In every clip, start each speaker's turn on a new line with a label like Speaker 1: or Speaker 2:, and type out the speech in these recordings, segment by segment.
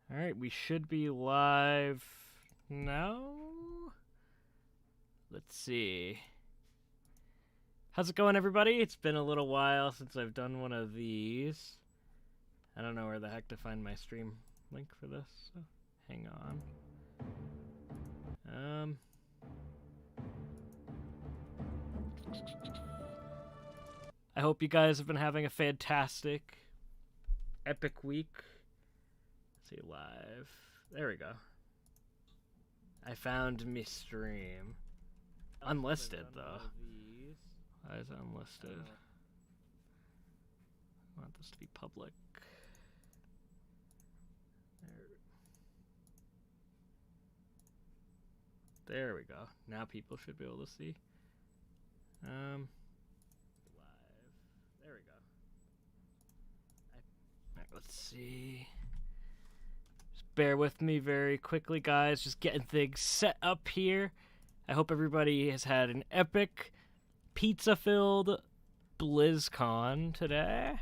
Speaker 1: Alright, we should be live now. Let's see. How's it going, everybody? It's been a little while since I've done one of these. I don't know where the heck to find my stream link for this, so hang on. I hope you guys have been having a fantastic, epic week. Let's see, live. There we go. I found me stream. Unlisted, though. Why is it unlisted? I want this to be public. There we go. Now people should be able to see. Live. There we go. Alright, let's see. Just bear with me very quickly, guys. Just getting things set up here. I hope everybody has had an epic, pizza-filled BLIZZCon today.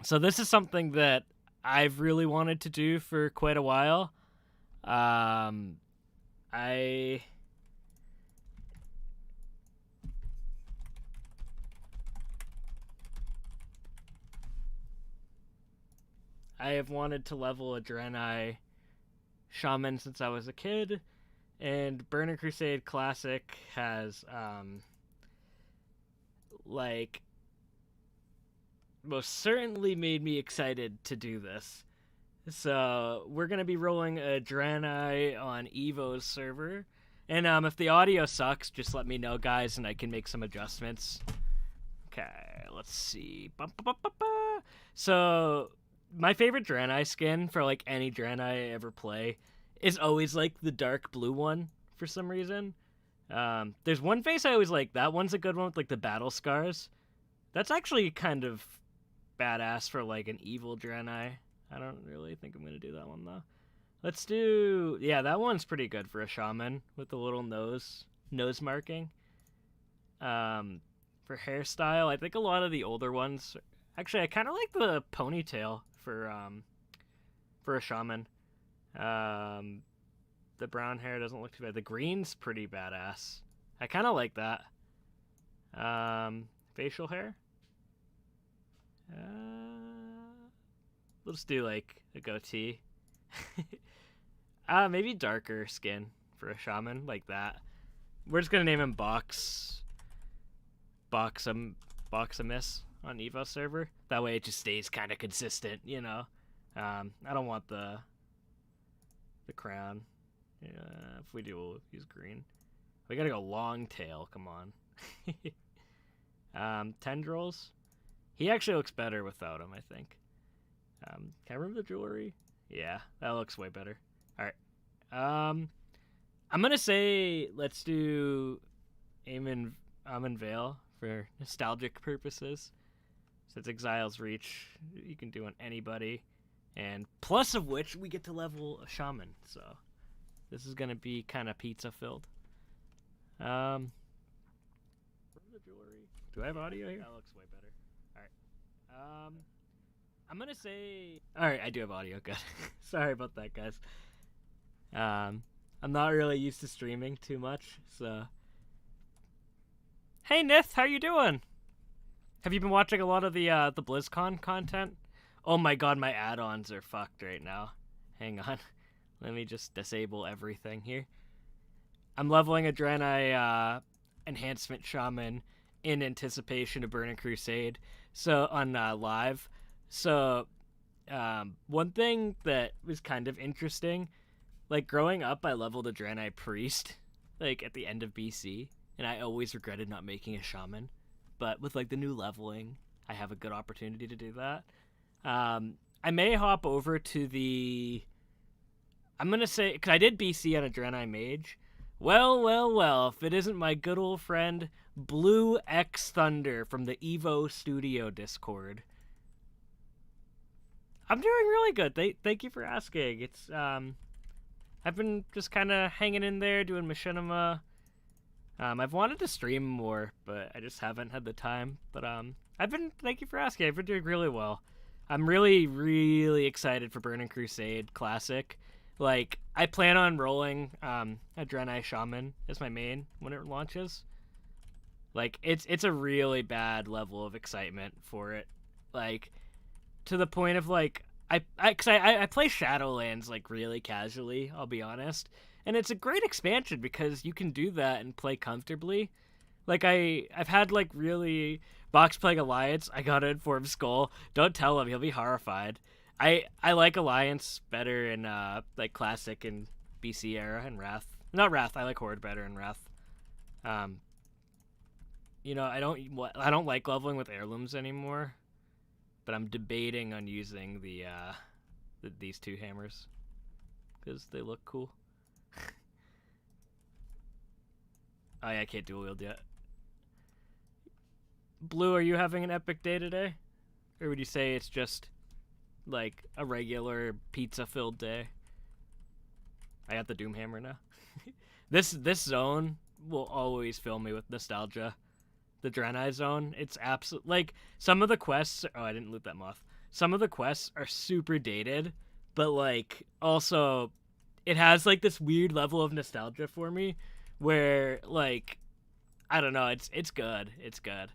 Speaker 1: So this is something that I've really wanted to do for quite a while. I have wanted to level a DRAENEI Shaman since I was a kid, and Burning Crusade Classic has, most certainly made me excited to do this. So we're going to be rolling a DRAENEI on Evo's server. And if the audio sucks, just let me know, guys, and I can make some adjustments. Okay, let's see. So my favorite DRAENEI skin for like any DRAENEI I ever play is always like the dark blue one for some reason. There's one face I always like. That one's a good one with like the battle scars. That's actually kind of badass for like an evil DRAENEI. I don't really think I'm going to do that one, though. Let's do... Yeah, that one's pretty good for a shaman with the little nose marking. For hairstyle, I think a lot of the older ones... Actually, I kind of like the ponytail for a shaman. The brown hair doesn't look too bad. The green's pretty badass. I kind of like that. Facial hair? Let's do like a goatee. Maybe darker skin for a shaman, like that. We're just gonna name him Boximus on Evo server. That way it just stays kind of consistent, you know. I don't want the crown. If we do, we'll use green. We gotta go long tail. Come on. Tendrils. He actually looks better without him, I think. Can I remember the jewelry? Yeah, that looks way better. Alright. I'm gonna say let's do Amon Vale for nostalgic purposes. Since Exile's Reach, you can do on anybody. And plus of which, we get to level a shaman. So, this is gonna be kind of pizza-filled. The jewelry. Do I have audio here? That looks way better. Alright. I'm gonna say... Alright, I do have audio, good. Sorry about that, guys. I'm not really used to streaming too much, so... Hey, Nith, how you doing? Have you been watching a lot of the BlizzCon content? Oh my god, my add-ons are fucked right now. Hang on. Let me just disable everything here. I'm leveling a DRAENEI enhancement shaman in anticipation of Burning Crusade. So, on live... So, one thing that was kind of interesting, like, growing up, I leveled a DRAENEI priest, like, at the end of BC, and I always regretted not making a shaman, but with, like, the new leveling, I have a good opportunity to do that. I may hop over to the... I'm gonna say, because I did BC on a DRAENEI mage. Well, if it isn't my good old friend, Blue X Thunder from the Evo Studio Discord. I'm doing really good. Thank you for asking. It's I've been just kind of hanging in there doing machinima. I've wanted to stream more, but I just haven't had the time. But thank you for asking. I've been doing really well. I'm really, really excited for Burning Crusade Classic. Like, I plan on rolling a DRAENEI Shaman as my main when it launches. Like, it's a really bad level of excitement for it. Like, to the point of, like, I play Shadowlands, like, really casually, I'll be honest. And it's a great expansion because you can do that and play comfortably. Like, I've had, like, really... Box playing Alliance, I got to inform Skull. Don't tell him, he'll be horrified. I like Alliance better in, like, Classic and BC era and Wrath. Not Wrath, I like Horde better in Wrath. You know, I don't like leveling with heirlooms anymore. But I'm debating on using these two hammers. Because they look cool. Oh yeah, I can't dual wield yet. Blue, are you having an epic day today? Or would you say it's just like a regular pizza-filled day? I got the Doomhammer now. This zone will always fill me with nostalgia. The DRAENEI zone, it's absolute. Like, some of the quests. Oh, I didn't loot that moth. Some of the quests are super dated, but like also, it has like this weird level of nostalgia for me, where like, I don't know. It's good. It's good.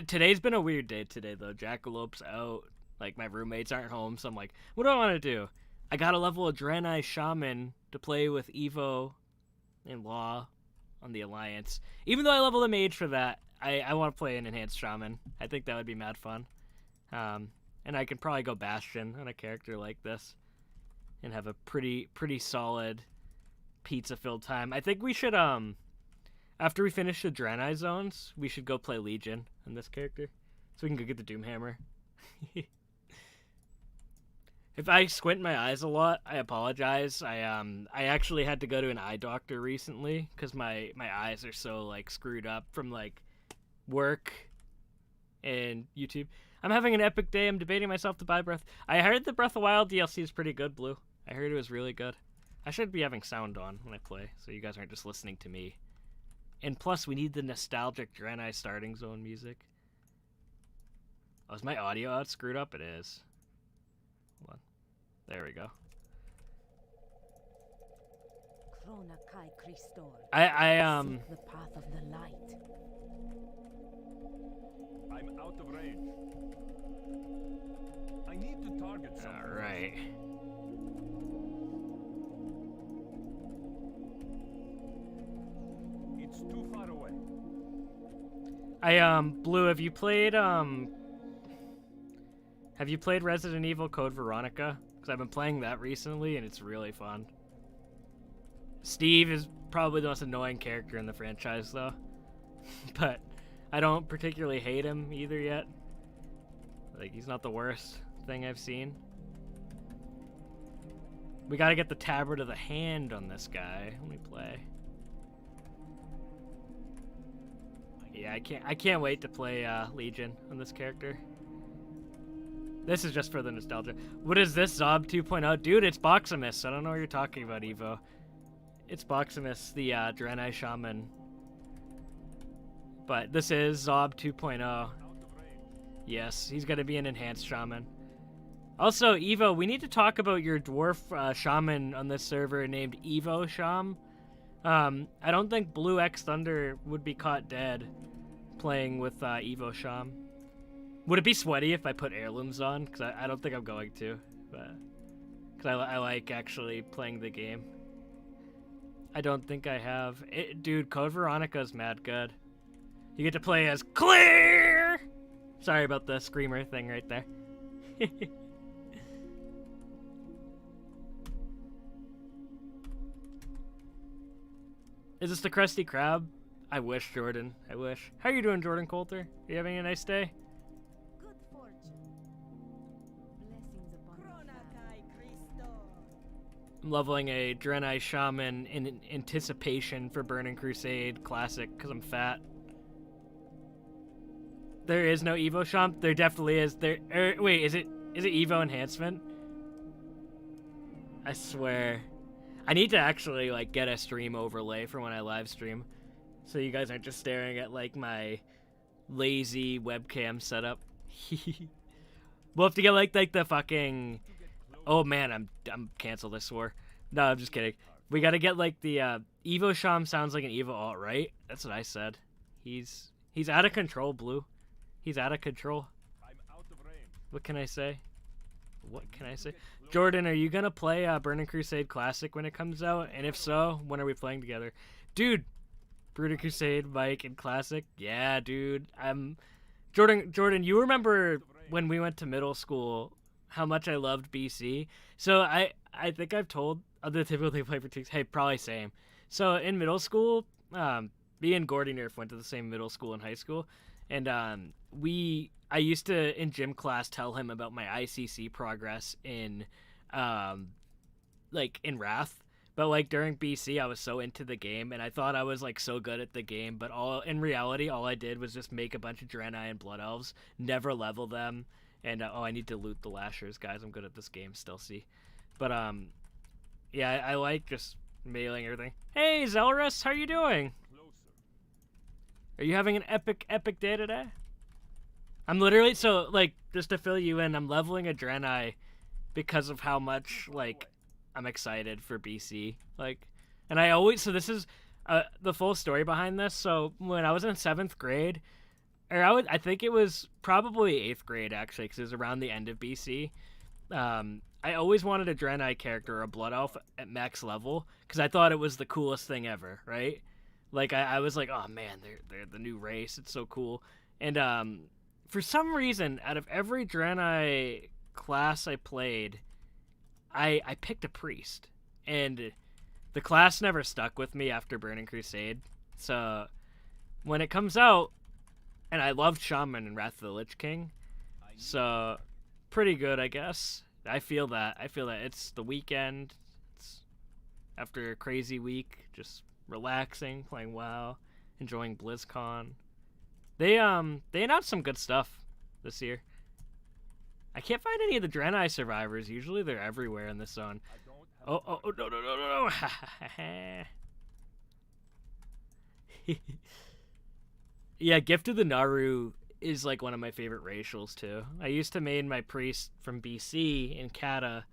Speaker 1: Today's been a weird day today though. Jackalope's out. Like, my roommates aren't home, so I'm like, what do I want to do? I got to level a DRAENEI Shaman to play with Evo and Law on the Alliance. Even though I leveled a mage for that, I want to play an enhanced Shaman. I think that would be mad fun. And I could probably go Bastion on a character like this and have a pretty solid pizza-filled time. I think we should, after we finish the DRAENEI zones, we should go play Legion on this character. So we can go get the Doomhammer. If I squint my eyes a lot, I apologize. I actually had to go to an eye doctor recently because my eyes are so like screwed up from like work and YouTube. I'm having an epic day. I'm debating myself to buy Breath. I heard the Breath of Wild DLC is pretty good, Blue. I heard it was really good. I should be having sound on when I play, so you guys aren't just listening to me. And plus, we need the nostalgic DRAENEI starting zone music. Oh, is my audio out screwed up? It is. Hold on. There we go.
Speaker 2: The path of the light.
Speaker 3: I'm out of range. I need to target something.
Speaker 1: All right.
Speaker 3: It's too far away.
Speaker 1: Blue, have you played Resident Evil Code Veronica? Because I've been playing that recently and it's really fun. Steve is probably the most annoying character in the franchise though. But I don't particularly hate him either yet. Like, he's not the worst thing I've seen. We gotta get the Tabard of the Hand on this guy when we play. Yeah, I can't wait to play Legion on this character. This is just for the nostalgia. What is this, Zob 2.0? Dude, it's Boximus. I don't know what you're talking about, Evo. It's Boximus, the DRAENEI Shaman. But this is Zob 2.0. Yes, he's gonna be an enhanced Shaman. Also, Evo, we need to talk about your dwarf Shaman on this server named Evo Sham. I don't think Blue X Thunder would be caught dead playing with Evo Sham. Would it be sweaty if I put heirlooms on? Because I don't think I'm going to. Because I like actually playing the game. I don't think I have. Dude, Code Veronica's mad good. You get to play as Clear! Sorry about the screamer thing right there. Is this the Krusty Krab? I wish, Jordan. I wish. How are you doing, Jordan Coulter? Are you having a nice day?
Speaker 2: Good fortune. Blessings upon you.
Speaker 1: I'm leveling a DRAENEI Shaman in anticipation for Burning Crusade Classic because I'm fat. There is no Evo Sham? There definitely is. Wait, is it Evo Enhancement? I swear. I need to actually like get a stream overlay for when I live stream, so you guys aren't just staring at like my lazy webcam setup. We'll have to get like the fucking. Oh man, I'm canceled. I swore. No, I'm just kidding. We gotta get like the Evo Sham sounds like an Evo alt, right? That's what I said. He's out of control, Blue. He's out of control.
Speaker 3: I'm out of range.
Speaker 1: What can I say? What can I say? Jordan, are you gonna play Burning Crusade Classic when it comes out? And if so, when are we playing together? Dude, Burning Crusade, Mike, and Classic? Yeah, dude. Jordan, you remember when we went to middle school how much I loved BC? So I think I've told other people they play for Tix. Hey, probably same. So in middle school, me and Gordy Nerf went to the same middle school in high school, and I used to in gym class tell him about my ICC progress in like in Wrath. But like during BC, I was so into the game, and I thought I was like so good at the game. But in reality, all I did was just make a bunch of Draenei and Blood Elves, never level them, and I need to loot the Lashers, guys. I'm good at this game still. See, but yeah, I like just mailing everything. Hey, Zelrus, how you doing?
Speaker 3: Closer.
Speaker 1: Are you having an epic day today? I'm literally so like just to fill you in. I'm leveling a Draenei because of how much like. I'm excited for BC, like, and I always, so this is the full story behind this. So when I was in 7th grade, or I think it was probably 8th grade actually, because it was around the end of BC. I always wanted a Draenei character or a Blood Elf at max level because I thought it was the coolest thing ever, right? Like I was like, oh man, they're the new race. It's so cool. And for some reason, out of every Draenei class I played, I picked a priest, and the class never stuck with me after Burning Crusade. So when it comes out, and I loved Shaman and Wrath of the Lich King, so pretty good, I guess. I feel that. It's the weekend. It's after a crazy week, just relaxing, playing WoW, enjoying BlizzCon. They announced some good stuff this year. I can't find any of the Draenei survivors. Usually they're everywhere in this zone. Oh, no. Yeah, Gift of the Naru is like one of my favorite racials too. I used to main my priest from BC in Kata,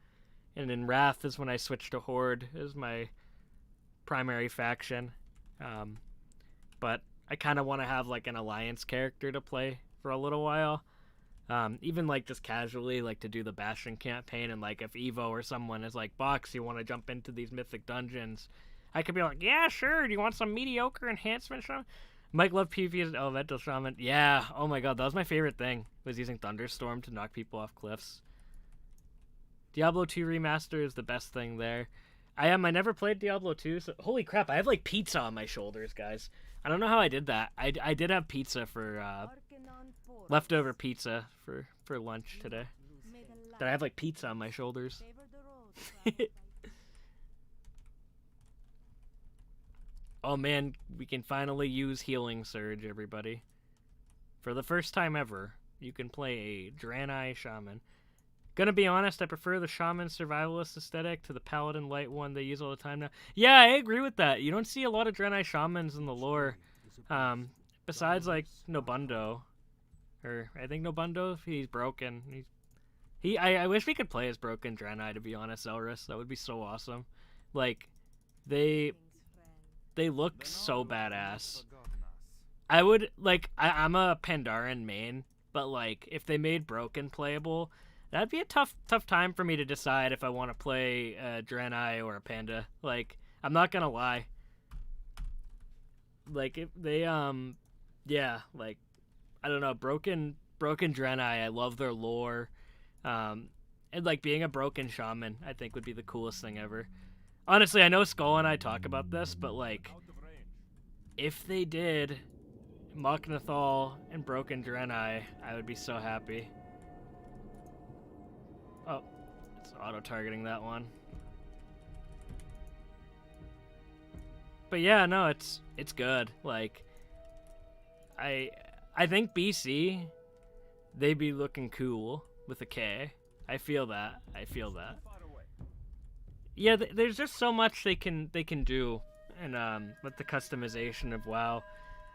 Speaker 1: and in Wrath is when I switched to Horde as my primary faction. But I kind of want to have like an alliance character to play for a little while. Even like just casually, like to do the Bastion campaign, and like if Evo or someone is like, Box, you want to jump into these mythic dungeons, I could be like, yeah, sure. Do you want some mediocre enhancement shaman? Mike loved PvP as an elemental shaman. Yeah, oh my god, that was my favorite thing, was using Thunderstorm to knock people off cliffs. Diablo 2 Remaster is the best thing there. I never played Diablo 2, so holy crap, I have like pizza on my shoulders, guys. I don't know how I did that. I did have pizza for leftover pizza for lunch today. That I have like pizza on my shoulders. Oh man, we can finally use Healing Surge, everybody. For the first time ever, you can play a Draenei Shaman. Gonna be honest, I prefer the Shaman Survivalist aesthetic to the Paladin Light one they use all the time now. Yeah, I agree with that. You don't see a lot of Draenei Shamans in the lore. Besides like Nobundo. Or I think Nobundo, he's broken. I wish we could play as broken Draenei, to be honest, Elris. That would be so awesome. Like, they look so badass. I would, like, I'm a Pandaren main, but like, if they made broken playable, that'd be a tough time for me to decide if I want to play a Draenei or a Panda. Like, I'm not gonna lie. Like, if they, yeah, like, I don't know, broken Draenei, I love their lore. And like being a broken shaman, I think would be the coolest thing ever. Honestly, I know Skull and I talk about this, but like, if they did Mok'Nathal and broken Draenei, I would be so happy. Oh, it's auto-targeting that one. But yeah, no, it's good. Like, I think BC, they be looking cool with a K. I feel that. Yeah, there's just so much they can do, and with the customization of WoW.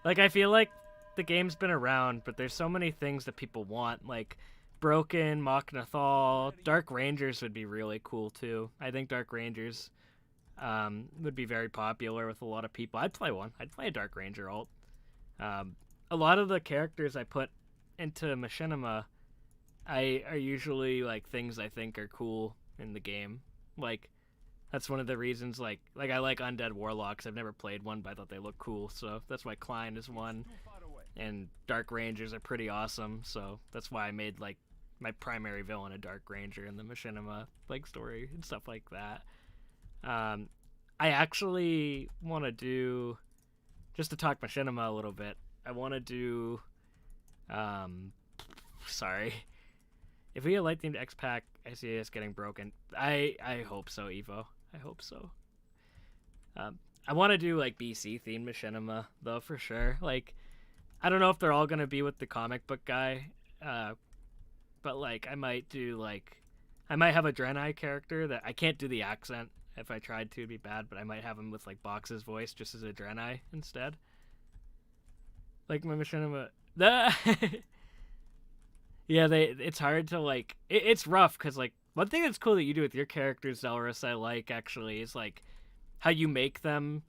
Speaker 1: Like, I feel like the game's been around, but there's so many things that people want. Like, Broken, Machnathal, Dark Rangers would be really cool too. I think Dark Rangers would be very popular with a lot of people. I'd play one. I'd play a Dark Ranger alt. A lot of the characters I put into Machinima are usually like things I think are cool in the game. Like that's one of the reasons like I like Undead Warlocks. I've never played one, but I thought they looked cool, so that's why Klein is one. And Dark Rangers are pretty awesome, so that's why I made like my primary villain a Dark Ranger in the Machinima like story and stuff like that. I actually want to do, just to talk Machinima a little bit, I want to do, sorry. If we get Light Themed X-Pack, I see it's getting broken. I hope so, Evo. I hope so. I want to do like BC themed Machinima though, for sure. Like, I don't know if they're all gonna be with the comic book guy, but like I might do like, I might have a DRAENEI character that I can't do the accent. If I tried to, it'd be bad, but I might have him with like Box's voice just as a DRAENEI instead. Like my Machinima. Yeah, it's hard to like, it's rough because like one thing that's cool that you do with your characters, Zelrus, I like actually is like how you make them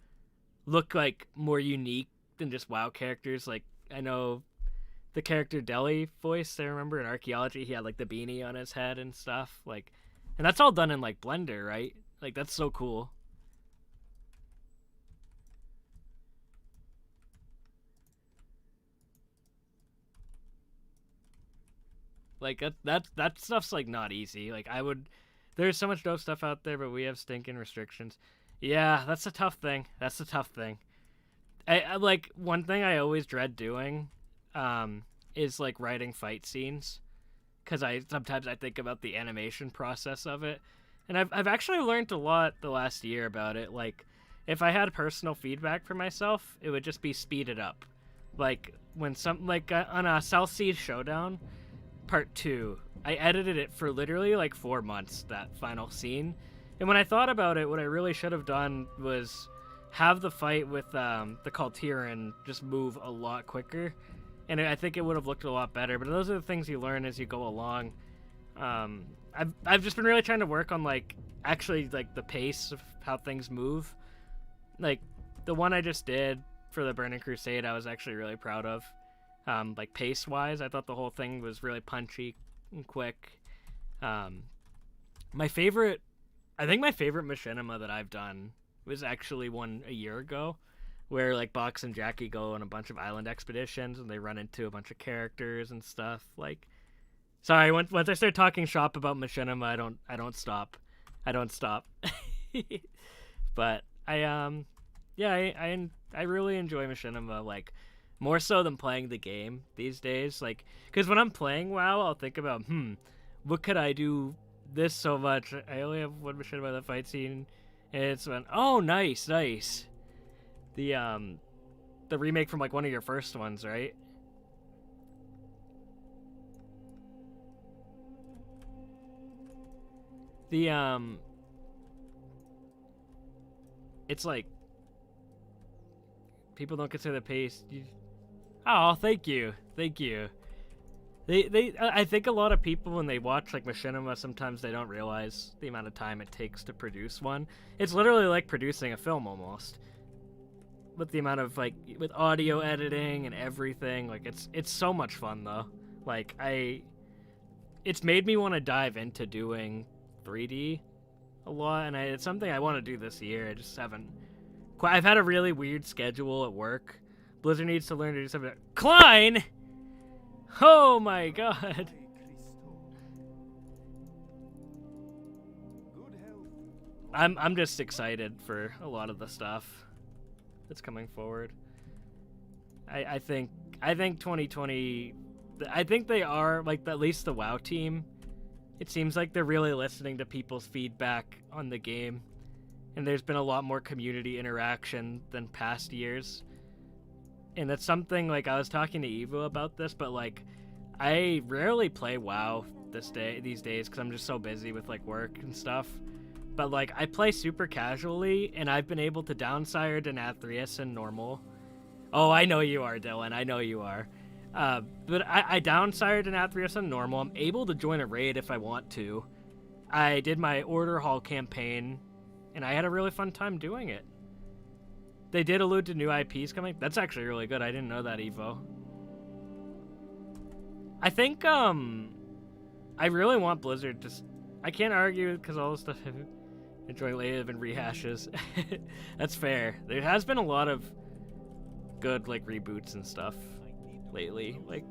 Speaker 1: look like more unique than just WoW characters. Like I know the character Deli voice, I remember in Archaeology, he had like the beanie on his head and stuff. Like, and that's all done in like Blender, right? Like that's so cool. Like that stuff's like not easy. Like there's so much dope stuff out there, but we have stinking restrictions. Yeah, that's a tough thing. That's the tough thing. I like one thing I always dread doing, is like writing fight scenes, because sometimes I think about the animation process of it, and I've actually learned a lot the last year about it. Like, if I had personal feedback for myself, it would just be speed it up. Like when on a South Seas Showdown Part 2, I edited it for literally like 4 months, that final scene. And when I thought about it, what I really should have done was have the fight with the Kaltiran just move a lot quicker. And I think it would have looked a lot better. But those are the things you learn as you go along. I've just been really trying to work on like actually like the pace of how things move. Like the one I just did for the Burning Crusade, I was actually really proud of. Like pace wise, I thought the whole thing was really punchy and quick. I think my favorite Machinima that I've done was actually one a year ago, where like Box and Jackie go on a bunch of island expeditions and they run into a bunch of characters and stuff. Like, sorry, once I start talking shop about Machinima, I don't stop. But I really enjoy Machinima, like more so than playing the game these days. Like, because when I'm playing WoW, I'll think about what could I do this so much. I only have one Machinima that fight scene, and it's been nice. The remake from like one of your first ones, right? It's like people don't consider the pace. Oh, thank you. I think a lot of people when they watch like Machinima, sometimes they don't realize the amount of time it takes to produce one. It's literally like producing a film almost. With the amount of like with audio editing and everything, like it's so much fun though. Like it's made me want to dive into doing 3D a lot, and it's something I want to do this year. I just haven't. I've had a really weird schedule at work. Blizzard needs to learn to do something. Klein! Oh my god. I'm just excited for a lot of the stuff that's coming forward. I think 2020, I think they are, like, at least the WoW team, it seems like they're really listening to people's feedback on the game, and there's been a lot more community interaction than past years. And that's something, like, I was talking to Evo about this, but, like, I rarely play WoW these days because I'm just so busy with, like, work and stuff. But, like, I play super casually, and I've been able to downsire Denathrius in normal. Oh, I know you are, Dylan. I know you are. But I downsired an Athreus on normal. I'm able to join a raid if I want to. I did my Order Hall campaign, and I had a really fun time doing it. They did allude to new IPs coming. That's actually really good. I didn't know that, Evo. I think, I really want Blizzard to... I can't argue because all the stuff I'm enjoying lately have been rehashes. That's fair. There has been a lot of good, like, reboots and stuff lately. Like,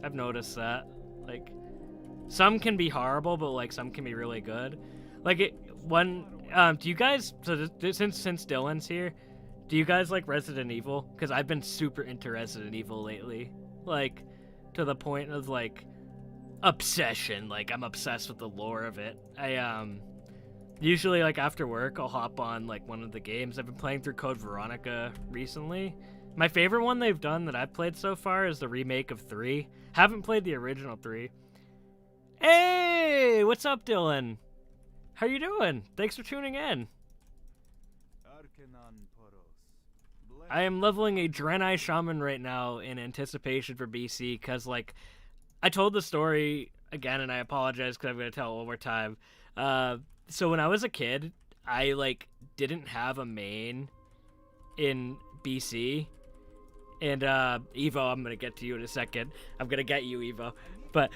Speaker 1: I've noticed that. Like, some can be horrible, but, like, some can be really good. Like, do you guys... So, since Dylan's here, do you guys like Resident Evil? Because I've been super into Resident Evil lately. Like, to the point of, like, obsession. Like, I'm obsessed with the lore of it. Usually, like, after work, I'll hop on, like, one of the games. I've been playing through Code Veronica recently. My favorite one they've done that I've played so far is the remake of 3. Haven't played the original 3. Hey! What's up, Dylan? How you doing? Thanks for tuning in. I am leveling a DRAENEI Shaman right now in anticipation for BC, because, like, I told the story again, and I apologize because I'm going to tell it one more time. So when I was a kid, I, like, didn't have a main in BC. And, Evo, I'm going to get to you in a second. I'm going to get you, Evo. But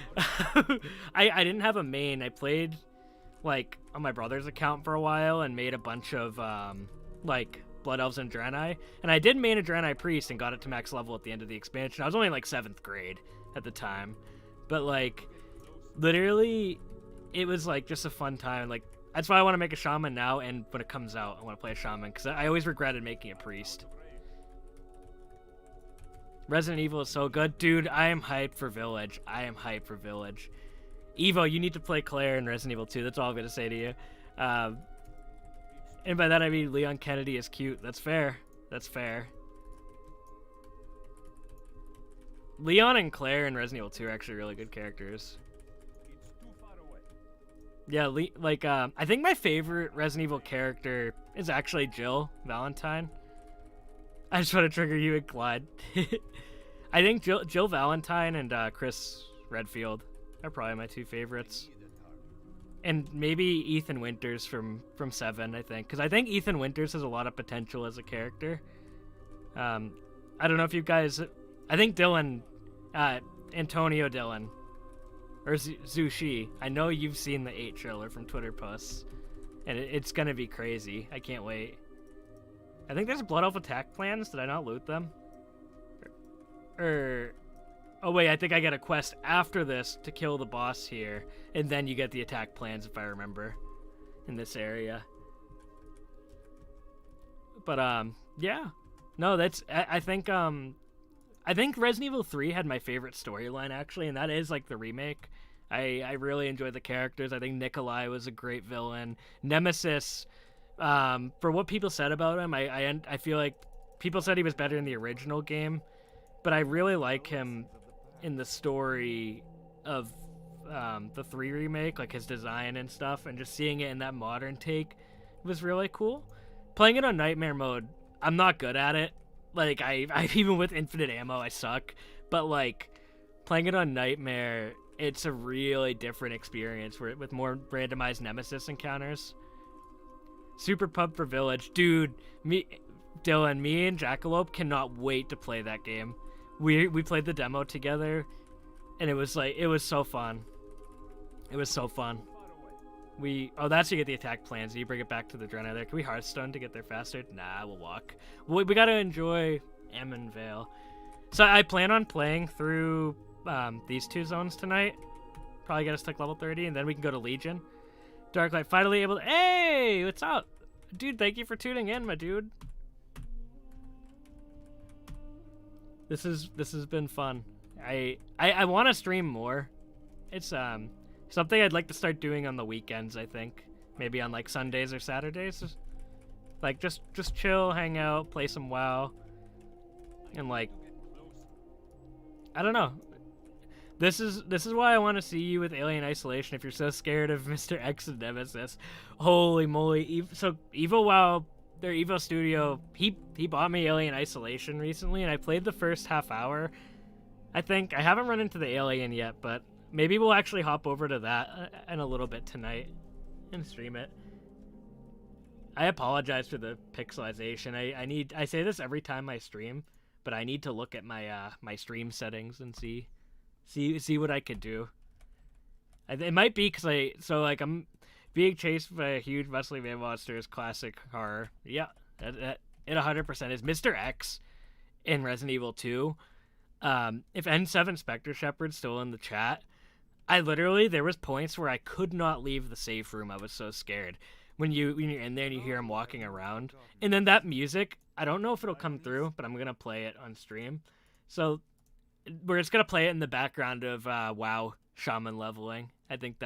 Speaker 1: I didn't have a main. I played, like, on my brother's account for a while and made a bunch of, like, Blood Elves and DRAENEI. And I did main a DRAENEI Priest and got it to max level at the end of the expansion. I was only, like, 7th grade at the time. But, like, literally, it was, like, just a fun time. Like, that's why I want to make a Shaman now, and when it comes out, I want to play a Shaman, because I always regretted making a Priest. Resident Evil is so good. Dude, I am hyped for Village. I am hyped for Village. Evo, you need to play Claire in Resident Evil 2. That's all I'm going to say to you. And by that I mean Leon Kennedy is cute. That's fair. That's fair. Leon and Claire in Resident Evil 2 are actually really good characters. Yeah, I think my favorite Resident Evil character is actually Jill Valentine. I just want to trigger you and Clyde. I think Jill Valentine and Chris Redfield are probably my 2 favorites. And maybe Ethan Winters from 7, I think. Because I think Ethan Winters has a lot of potential as a character. I don't know if you guys... I think Dylan... Antonio Dylan. Or Zushi. I know you've seen the 8 trailer from Twitter posts. And it's gonna be crazy. I can't wait. I think there's Blood Elf attack plans. Did I not loot them? Oh wait, I think I get a quest after this to kill the boss here, and then you get the attack plans if I remember, in this area. But yeah, no, that's I think Resident Evil 3 had my favorite storyline actually, and that is like the remake. I really enjoyed the characters. I think Nikolai was a great villain. Nemesis, for what people said about him, I feel like people said he was better in the original game, but I really like him in the story of the 3 remake, like his design and stuff, and just seeing it in that modern take was really cool. Playing it on Nightmare mode, I'm not good at it. Like, I even with infinite ammo, I suck. But, like, playing it on Nightmare, it's a really different experience with more randomized Nemesis encounters. Super pumped for Village. Dude, Dylan, me and Jackalope cannot wait to play that game. We played the demo together, and it was so fun. It was so fun. Oh, that's how you get the attack plans. You bring it back to the DRAENEI there. Can we Hearthstone to get there faster? Nah, we'll walk. We gotta enjoy Ammon Vale. So I plan on playing through these 2 zones tonight. Probably get us to like level 30, and then we can go to Legion. Darklight finally able to... Hey, what's up? Dude, thank you for tuning in, my dude. This has been fun. I want to stream more. It's something I'd like to start doing on the weekends, I think. Maybe on like Sundays or Saturdays. Like just chill, hang out, play some WoW. And like I don't know. This is why I want to see you with Alien Isolation if you're so scared of Mr. X and Nemesis. Holy moly. So Evo WoW, their Evo Studio, he bought me Alien Isolation recently, and I played the first half hour. I think I haven't run into the alien yet, but maybe we'll actually hop over to that in a little bit tonight and stream it. I apologize for the pixelization. I say this every time I stream, but I need to look at my my stream settings and see what I could do. It might be because I'm being chased by a huge muscly man monster is classic horror. Yeah, it 100% is. Mr. X in Resident Evil 2. If N7 Spectre Shepherd's still in the chat, there was points where I could not leave the safe room. I was so scared. When you're in there and you hear him walking around, and then that music, I don't know if it'll come through, but I'm gonna play it on stream. So we're just gonna play it in the background of WoW Shaman Leveling. I think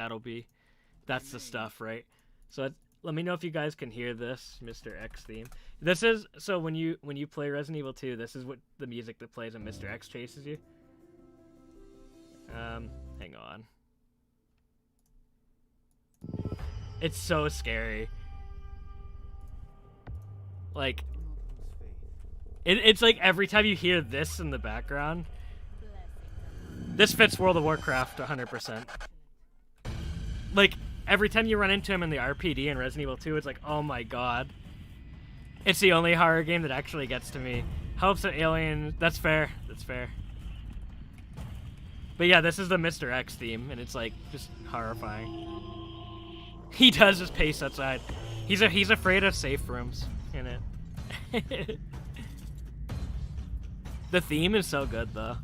Speaker 1: that's the stuff, right? So let me know if you guys can hear this Mr. X theme. This is so when you play Resident Evil 2, this is what the music that plays when Mr. X chases you. Hang on. It's so scary. Like, it's like every time you hear this in the background. This fits World of Warcraft 100%. Like, every time you run into him in the RPD in Resident Evil 2, it's like, oh my god. It's the only horror game that actually gets to me. Helps an alien. That's fair. That's fair. But yeah, this is the Mr. X theme, and it's like, just horrifying. He does just pace outside. He's afraid of safe rooms in it. The theme is so good though.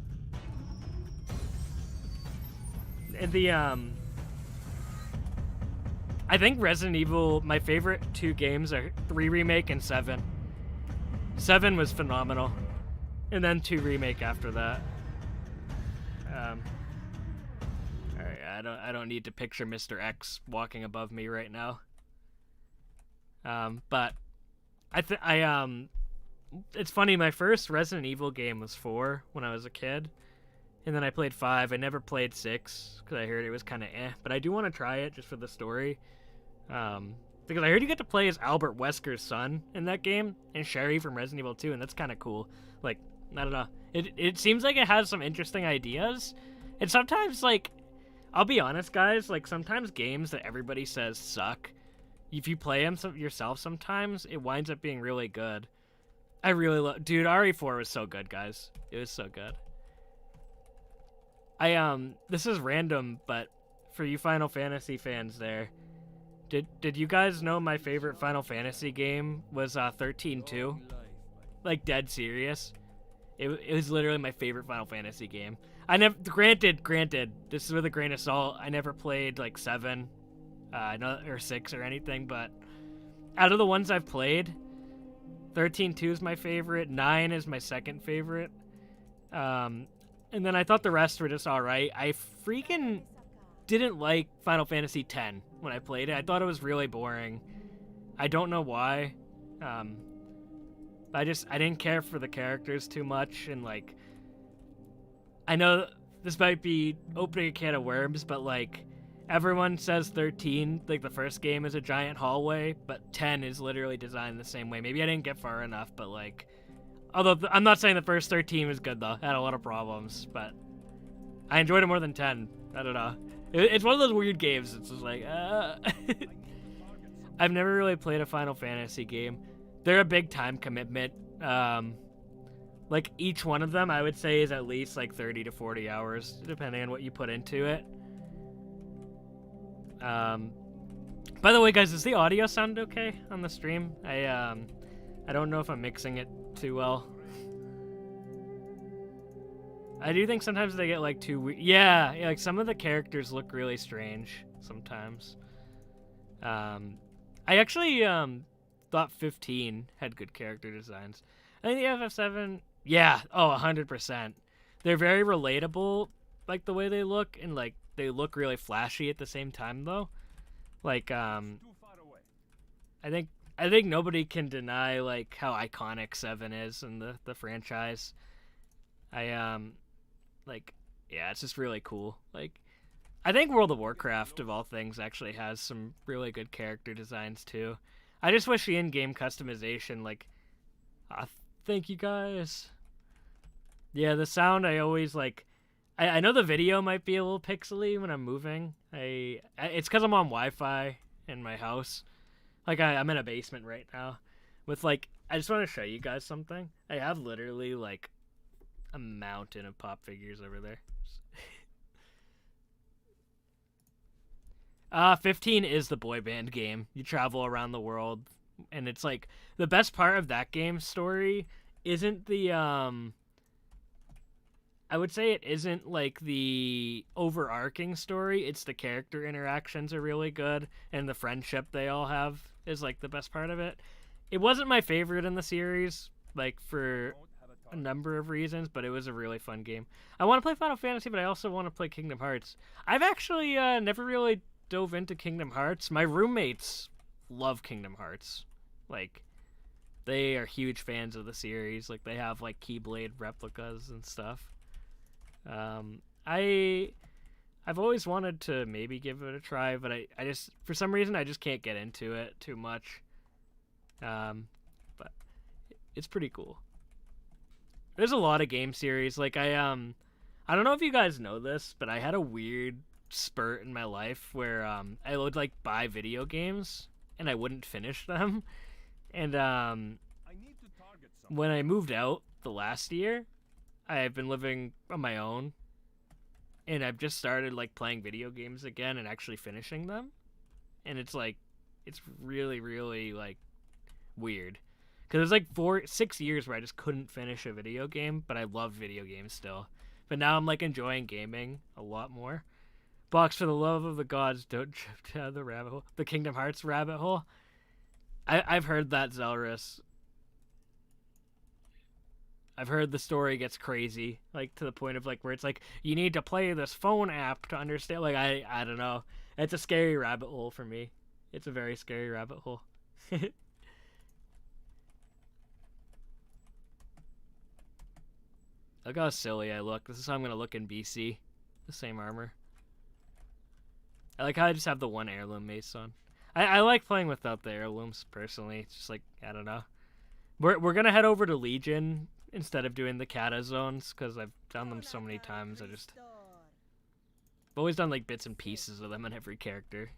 Speaker 1: And I think Resident Evil, my favorite 2 games are 3 Remake and 7. 7 was phenomenal. And then 2 Remake after that. Alright, I don't need to picture Mr. X walking above me right now. But it's funny, my first Resident Evil game was 4 when I was a kid. And then I played 5. I never played 6 because I heard it was kind of eh. But I do want to try it just for the story. Because I heard you get to play as Albert Wesker's son in that game, and Sherry from Resident Evil 2, and that's kind of cool. Like, I don't know. It seems like it has some interesting ideas. And sometimes, like, I'll be honest, guys, like, sometimes games that everybody says suck, if you play them yourself sometimes, it winds up being really good. I really love... Dude, RE4 was so good, guys. It was so good. This is random, but for you Final Fantasy fans there, did you guys know my favorite Final Fantasy game was 13-2? Like, dead serious. It was literally my favorite Final Fantasy game. I never, granted, this is with a grain of salt, I never played, like, 7, or 6 or anything, but out of the ones I've played, 13-2 is my favorite, 9 is my second favorite, and then I thought the rest were just alright. I freaking didn't like Final Fantasy X when I played it. I thought it was really boring. I don't know why. I didn't care for the characters too much, and like, I know this might be opening a can of worms, but like, everyone says 13, like the first game, is a giant hallway, but 10 is literally designed the same way. Maybe I didn't get far enough, but like, although I'm not saying the first 13 was good though. It had a lot of problems, but I enjoyed it more than 10. I don't know. It's one of those weird games. It's just like, I've never really played a Final Fantasy game. They're a big time commitment. Like, each one of them, I would say, is at least like 30 to 40 hours, depending on what you put into it. By the way, guys, does the audio sound okay on the stream? I don't know if I'm mixing it too well. I do think sometimes they get like too weird. Yeah, like some of the characters look really strange sometimes. I actually thought 15 had good character designs. I think the FF7, yeah, 100%. They're very relatable, like the way they look, and like they look really flashy at the same time though. Like I think nobody can deny like how iconic 7 is in the franchise. Like, yeah, it's just really cool. Like, I think World of Warcraft, of all things, actually has some really good character designs, too. I just wish the in-game customization, like... thank you, guys. Yeah, the sound, I always, like... I know the video might be a little pixely when I'm moving. It's because I'm on Wi-Fi in my house. Like I'm in a basement right now, with like I just want to show you guys something. I have literally like a mountain of pop figures over there. 15 is the boy band game. You travel around the world, and it's like the best part of that game story isn't the I would say it isn't like the overarching story. It's the character interactions are really good, and the friendship they all have is like the best part of it. It wasn't my favorite in the series, like for a number of reasons, but it was a really fun game. I want to play Final Fantasy, but I also want to play Kingdom Hearts. I've actually never really dove into Kingdom Hearts. My roommates love Kingdom Hearts. Like, they are huge fans of the series. Like, they have like Keyblade replicas and stuff. I've always wanted to maybe give it a try, but I just, for some reason, I just can't get into it too much. But it's pretty cool. There's a lot of game series. Like I don't know if you guys know this, but I had a weird spurt in my life where I would like buy video games and I wouldn't finish them. And
Speaker 3: I need to target someone.
Speaker 1: when I moved out the last year, I've been living on my own, and I've just started like playing video games again and actually finishing them. And it's like, it's really, really like weird. Because there's like 6 years where I just couldn't finish a video game, but I love video games still. But now I'm like enjoying gaming a lot more. Box, for the love of the gods, don't jump down the rabbit hole. The Kingdom Hearts rabbit hole. I've heard that, Zelrus. I've heard the story gets crazy, like to the point of like where it's like you need to play this phone app to understand. Like I don't know. It's a scary rabbit hole for me. It's a very scary rabbit hole. Look how silly I look. This is how I'm gonna look in BC. The same armor. I like how I just have the one heirloom mace on. I like playing without the heirlooms personally. It's just like, I don't know. We're gonna head over to Legion instead of doing the Kata zones because I've done them so many times. I've always done like bits and pieces of them on every character.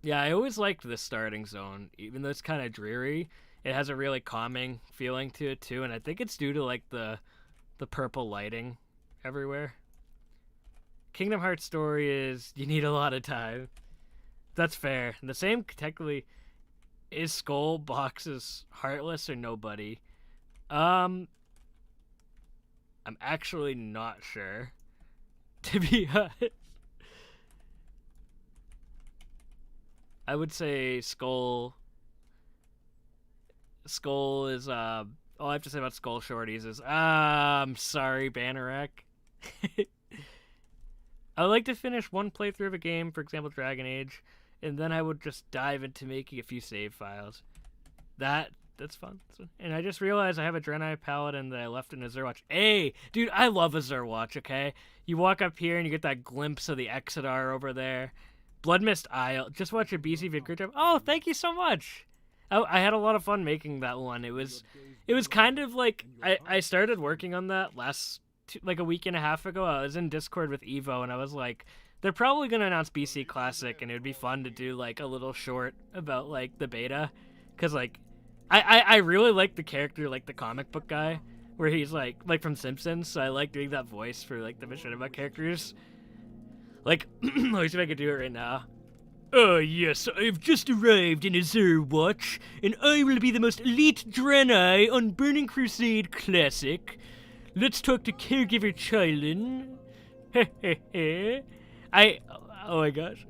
Speaker 1: Yeah, I always liked the starting zone, even though it's kind of dreary. It has a really calming feeling to it too, and I think it's due to like the purple lighting everywhere. Kingdom Hearts story is you need a lot of time. That's fair. The same technically is Skull Box's Heartless or Nobody. I'm actually not sure, to be honest. I would say Skull is all I have to say about Skull Shorties is I'm sorry, Bannerack. I would like to finish one playthrough of a game, for example Dragon Age, and then I would just dive into making a few save files. That's fun. And I just realized I have a DRAENEI Paladin that I left in Azurwatch. Hey, dude, I love Azurwatch, okay? You walk up here and you get that glimpse of the Exodar over there. Bloodmist Isle. Just watch your BC vid. Great job. Oh, thank you so much. I had a lot of fun making that one. It was kind of like I started working on that like a week and a half ago. I was in Discord with Evo and I was like, they're probably gonna announce BC Classic and it would be fun to do like a little short about like the beta, because like I really like the character, like the comic book guy where he's like from Simpsons. So I like doing that voice for like the machinima characters. Like, let me see if I can do it right now. Oh, yes, I've just arrived in Azurwatch, and I will be the most elite DRAENEI on Burning Crusade Classic. Let's talk to Caregiver Chilin. Oh my gosh.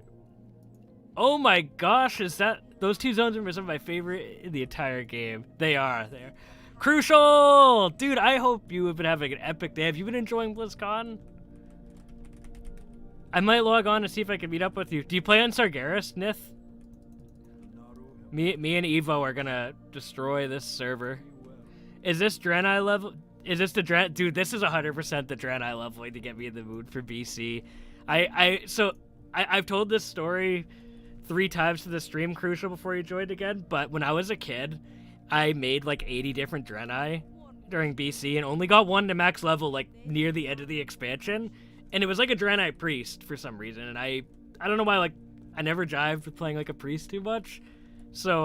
Speaker 1: Oh my gosh, those two zones are some of my favorite in the entire game. They are. Crucial! Dude, I hope you have been having an epic day. Have you been enjoying BlizzCon? I might log on to see if I can meet up with you. Do you play on Sargeras, Nith? Me and Evo are gonna destroy this server. Is this DRAENEI level? Is this the DRAENEI? Dude, this is 100% the DRAENEI leveling to get me in the mood for BC. I've told this story 3 times to the stream, Crucial, before you joined again, but when I was a kid, I made like 80 different DRAENEI during BC and only got 1 to max level like near the end of the expansion, and it was like a DRAENEI priest for some reason, and I don't know why, like, I never jived with playing like a priest too much. So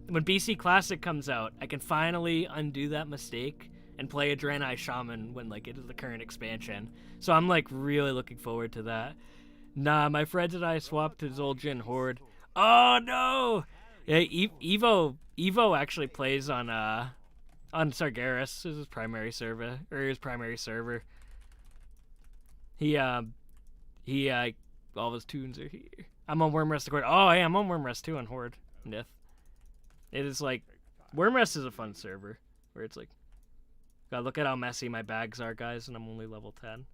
Speaker 1: when BC Classic comes out, I can finally undo that mistake and play a DRAENEI Shaman when like it is the current expansion. So I'm like really looking forward to that. Nah, my friends and I swapped to Zul'jin Horde. Oh no! Yeah, Evo actually plays on Sargeras, is his primary server, He all his tunes are here. I'm on Wormrest Horde. Oh yeah, I'm on Wormrest too on Horde. Nith. It is like, Wormrest is a fun server where it's like, God, look at how messy my bags are, guys, and I'm only level 10.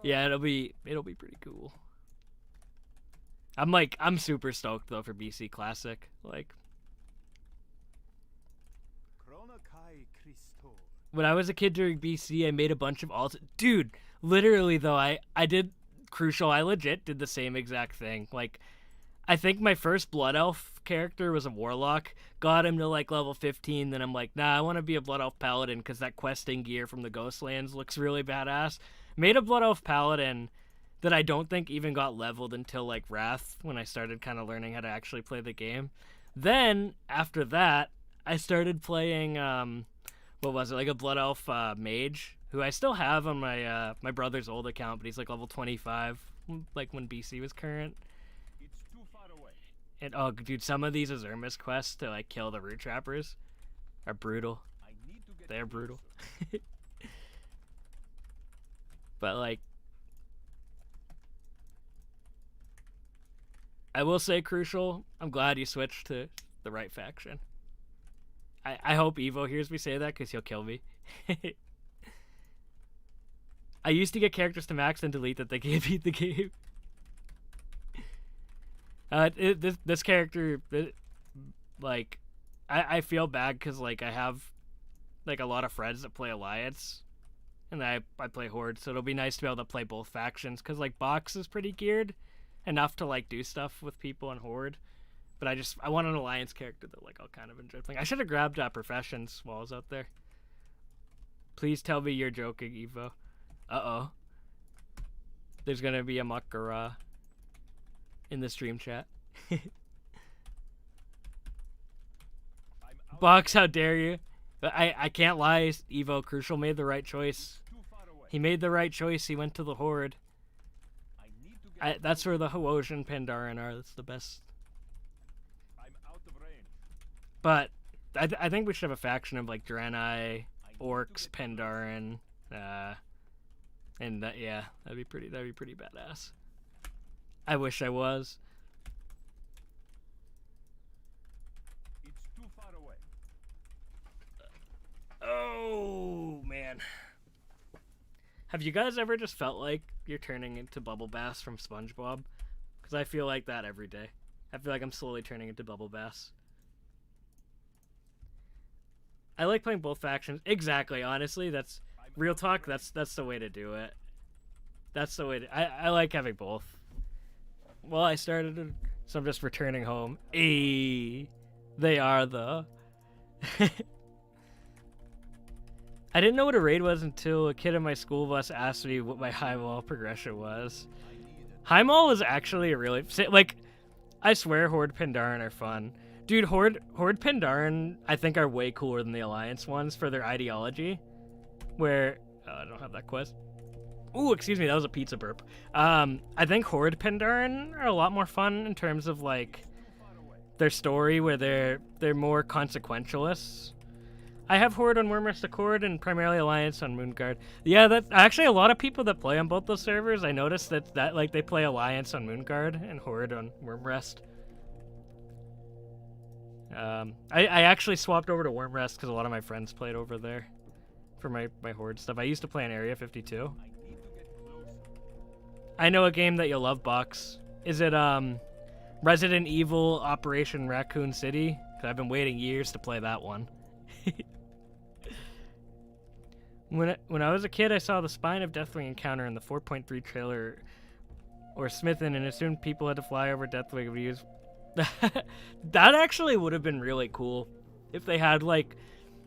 Speaker 1: Yeah, it'll be pretty cool. I'm super stoked though for BC Classic. Like, when I was a kid during BC, I made a bunch of alts. Dude, literally though, I did Crucial. I legit did the same exact thing. Like, I think my first Blood Elf character was a Warlock. Got him to like level 15. Then I'm like, nah, I want to be a Blood Elf Paladin because that questing gear from the Ghostlands looks really badass. Made a Blood Elf Paladin that I don't think even got leveled until like Wrath, when I started kind of learning how to actually play the game. Then after that, I started playing what was it, like a Blood Elf Mage, who I still have on my my brother's old account, but he's like level 25, like when BC was current. And oh, dude, some of these Azurmus quests to like kill the root trappers are brutal. They're brutal. But like, I will say, Crucial, I'm glad you switched to the right faction. I hope Evo hears me say that because he'll kill me. I used to get characters to max and delete that they can't beat the game. This character, like, I feel bad because like I have like a lot of friends that play Alliance, and I play Horde, so it'll be nice to be able to play both factions because like Box is pretty geared enough to like do stuff with people in Horde, but I want an Alliance character that like I'll kind of enjoy playing. I should have grabbed Professions while I was out there. Please tell me you're joking, Evo. Uh-oh. There's gonna be a Makara in the stream chat. Box, how dare you? But I can't lie, Evo. Crucial made the right choice. He made the right choice. He went to the Horde. That's where the Hoosian Pandaren are. That's the best. But I think we should have a faction of like DRAENEI, Orcs, Pandaren, and yeah, that'd be pretty badass. I wish I was.
Speaker 3: It's too far away.
Speaker 1: Oh man. Have you guys ever just felt like you're turning into Bubble Bass from SpongeBob? Because I feel like that every day. I feel like I'm slowly turning into Bubble Bass. I like playing both factions. Exactly, honestly, that's real talk. That's the way to do it. That's the way to, I like having both. Well, I started, so I'm just returning home. Eee, they are though. I didn't know what a raid was until a kid in my school bus asked me what my high wall progression was. High wall is actually a really, like, I swear Horde Pandaren are fun. Dude, Horde Pandaren, I think, are way cooler than the Alliance ones for their ideology. Where, I don't have that quest. Ooh, excuse me, that was a pizza burp. I think Horde Pandaren are a lot more fun in terms of, like, their story, where they're more consequentialists. I have Horde on Wormrest Accord and primarily Alliance on Moonguard. Yeah, that's actually a lot of people that play on both those servers. I noticed that like they play Alliance on Moonguard and Horde on Wormrest. I actually swapped over to Wormrest because a lot of my friends played over there for my Horde stuff. I used to play in Area 52. I know a game that you'll love, Box. Is it Resident Evil Operation Raccoon City? 'Cause I've been waiting years to play that one. When I was a kid, I saw the Spine of Deathwing encounter in the 4.3 trailer. or smithing and assumed people had to fly over Deathwing to use. That actually would have been really cool if they had like,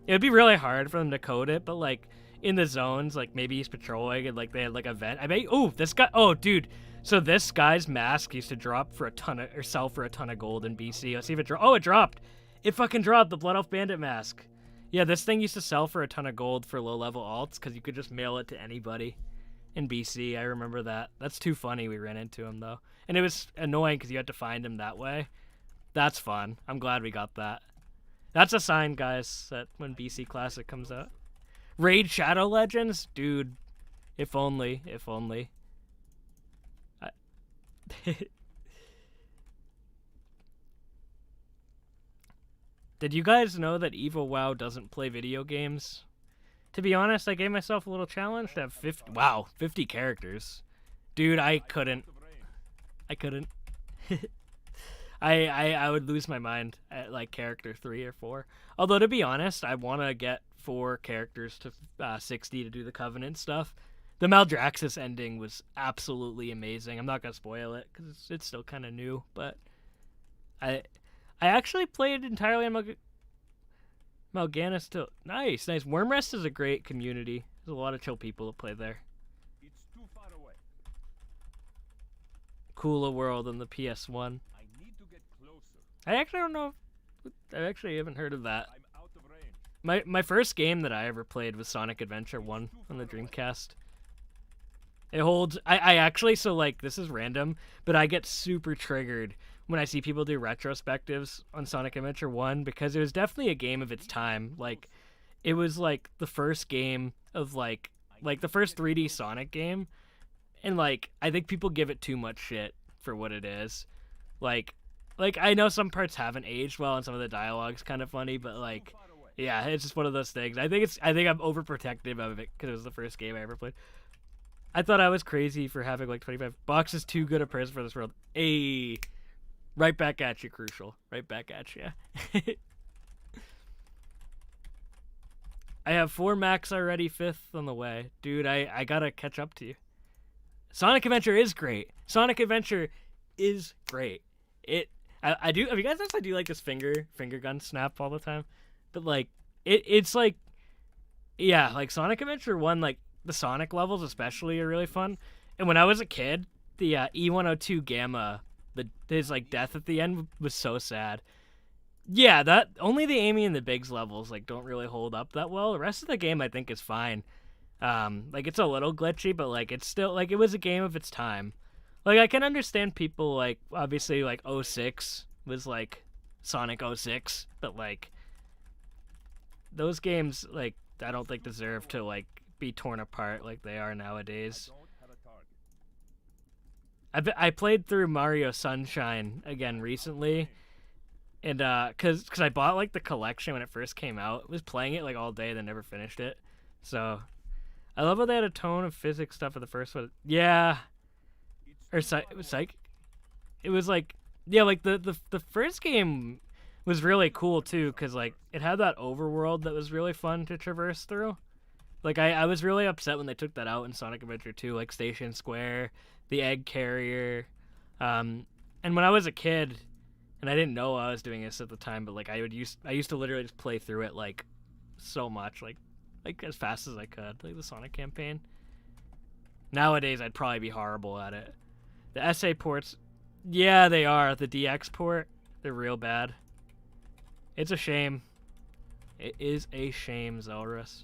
Speaker 1: it would be really hard for them to code it, but like in the zones, like maybe he's patrolling and like they had like a vent. I bet. Oh, this guy. Oh, dude. So this guy's mask used to drop for a ton of, or sell for a ton of gold in BC. Let's see if it dropped. Oh, it dropped. It fucking dropped, the Blood Elf Bandit mask. Yeah, this thing used to sell for a ton of gold for low-level alts because you could just mail it to anybody in BC. I remember that. That's too funny we ran into him, though. And it was annoying because you had to find him that way. That's fun. I'm glad we got that. That's a sign, guys, that when BC Classic comes out. Raid Shadow Legends? Dude, if only. If only. Did you guys know that Evo WoW doesn't play video games? To be honest, I gave myself a little challenge to have 50 characters. Dude, I couldn't. I would lose my mind at like character 3 or 4. Although to be honest, I want to get 4 characters to 60 to do the Covenant stuff. The Maldraxxus ending was absolutely amazing. I'm not gonna spoil it because it's still kind of new, but I actually played entirely on Mal'Ganis too. Nice. Wormrest is a great community. There's a lot of chill people that play there.
Speaker 3: It's too far away.
Speaker 1: Cooler world than the PS1.
Speaker 3: I need to get closer.
Speaker 1: I actually don't know. I actually haven't heard of that.
Speaker 3: I'm out of range.
Speaker 1: My first game that I ever played was Sonic Adventure 1 on the Dreamcast. It holds. I actually, so like, this is random, but I get super triggered when I see people do retrospectives on Sonic Adventure 1 because it was definitely a game of its time. Like, it was like the first game of like the first 3D Sonic game, and like I think people give it too much shit for what it is. Like I know some parts haven't aged well and some of the dialogue's kind of funny, but like, yeah, it's just one of those things. I think I'm overprotective of it because it was the first game I ever played. I thought I was crazy for having like 25 bucks is too good a price for this world. Hey, right back at you, Crucial. Right back at you. I have 4 max already, 5th on the way. Dude, I gotta catch up to you. Sonic Adventure is great. Sonic Adventure is great. I do, have you guys noticed I do like this finger gun snap all the time? But like, it's like, yeah, like Sonic Adventure 1, like, the Sonic levels especially are really fun. And when I was a kid, the E102 Gamma, his like death at the end was so sad. Yeah, that only the Amy and the Biggs levels like don't really hold up that well. The rest of the game I think is fine. Like it's a little glitchy, but like it's still like it was a game of its time. Like I can understand people like obviously like 06 was like Sonic 06, but like those games like I don't think deserve to like be torn apart like they are nowadays. I played through Mario Sunshine again recently, and cause I bought like the collection when it first came out. I was playing it like all day, then never finished it. So I love how they had a tone of physics stuff for the first one. Yeah, or it was psych. It was like yeah, like the first game was really cool too, cause like it had that overworld that was really fun to traverse through. Like, I was really upset when they took that out in Sonic Adventure 2, like Station Square, the Egg Carrier. And when I was a kid, and I didn't know I was doing this at the time, but like I used to literally just play through it like so much, like as fast as I could, like the Sonic campaign. Nowadays, I'd probably be horrible at it. The SA ports, yeah, they are. The DX port, they're real bad. It's a shame. It is a shame, Zelrus.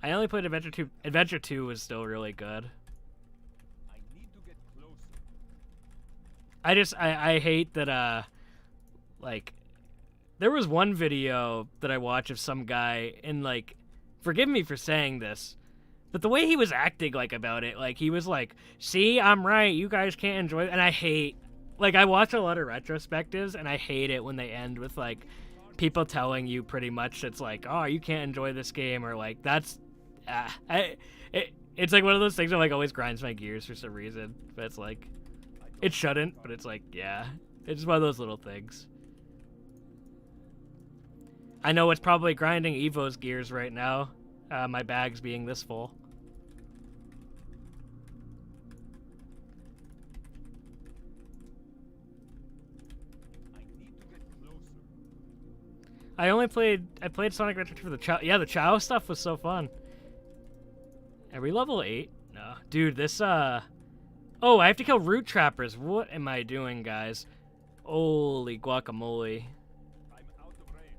Speaker 1: I only played Adventure 2. Adventure 2 was still really good.
Speaker 3: I need to get closer.
Speaker 1: I hate that like there was one video that I watched of some guy and like forgive me for saying this, but the way he was acting like about it, like he was like, "See, I'm right. You guys can't enjoy it." And I hate like I watch a lot of retrospectives and I hate it when they end with like people telling you pretty much it's like, "Oh, you can't enjoy this game," or like that's it's like one of those things that like always grinds my gears for some reason. But it's like it shouldn't, but it's like yeah, it's just one of those little things. I know it's probably grinding Evo's gears right now. My bag's being this full. I played Sonic Adventure 2 for the Chow. Yeah, the Chow stuff was so fun. Are we level 8? No. Dude, this, Oh, I have to kill root trappers. What am I doing, guys? Holy guacamole.
Speaker 3: I'm out of range.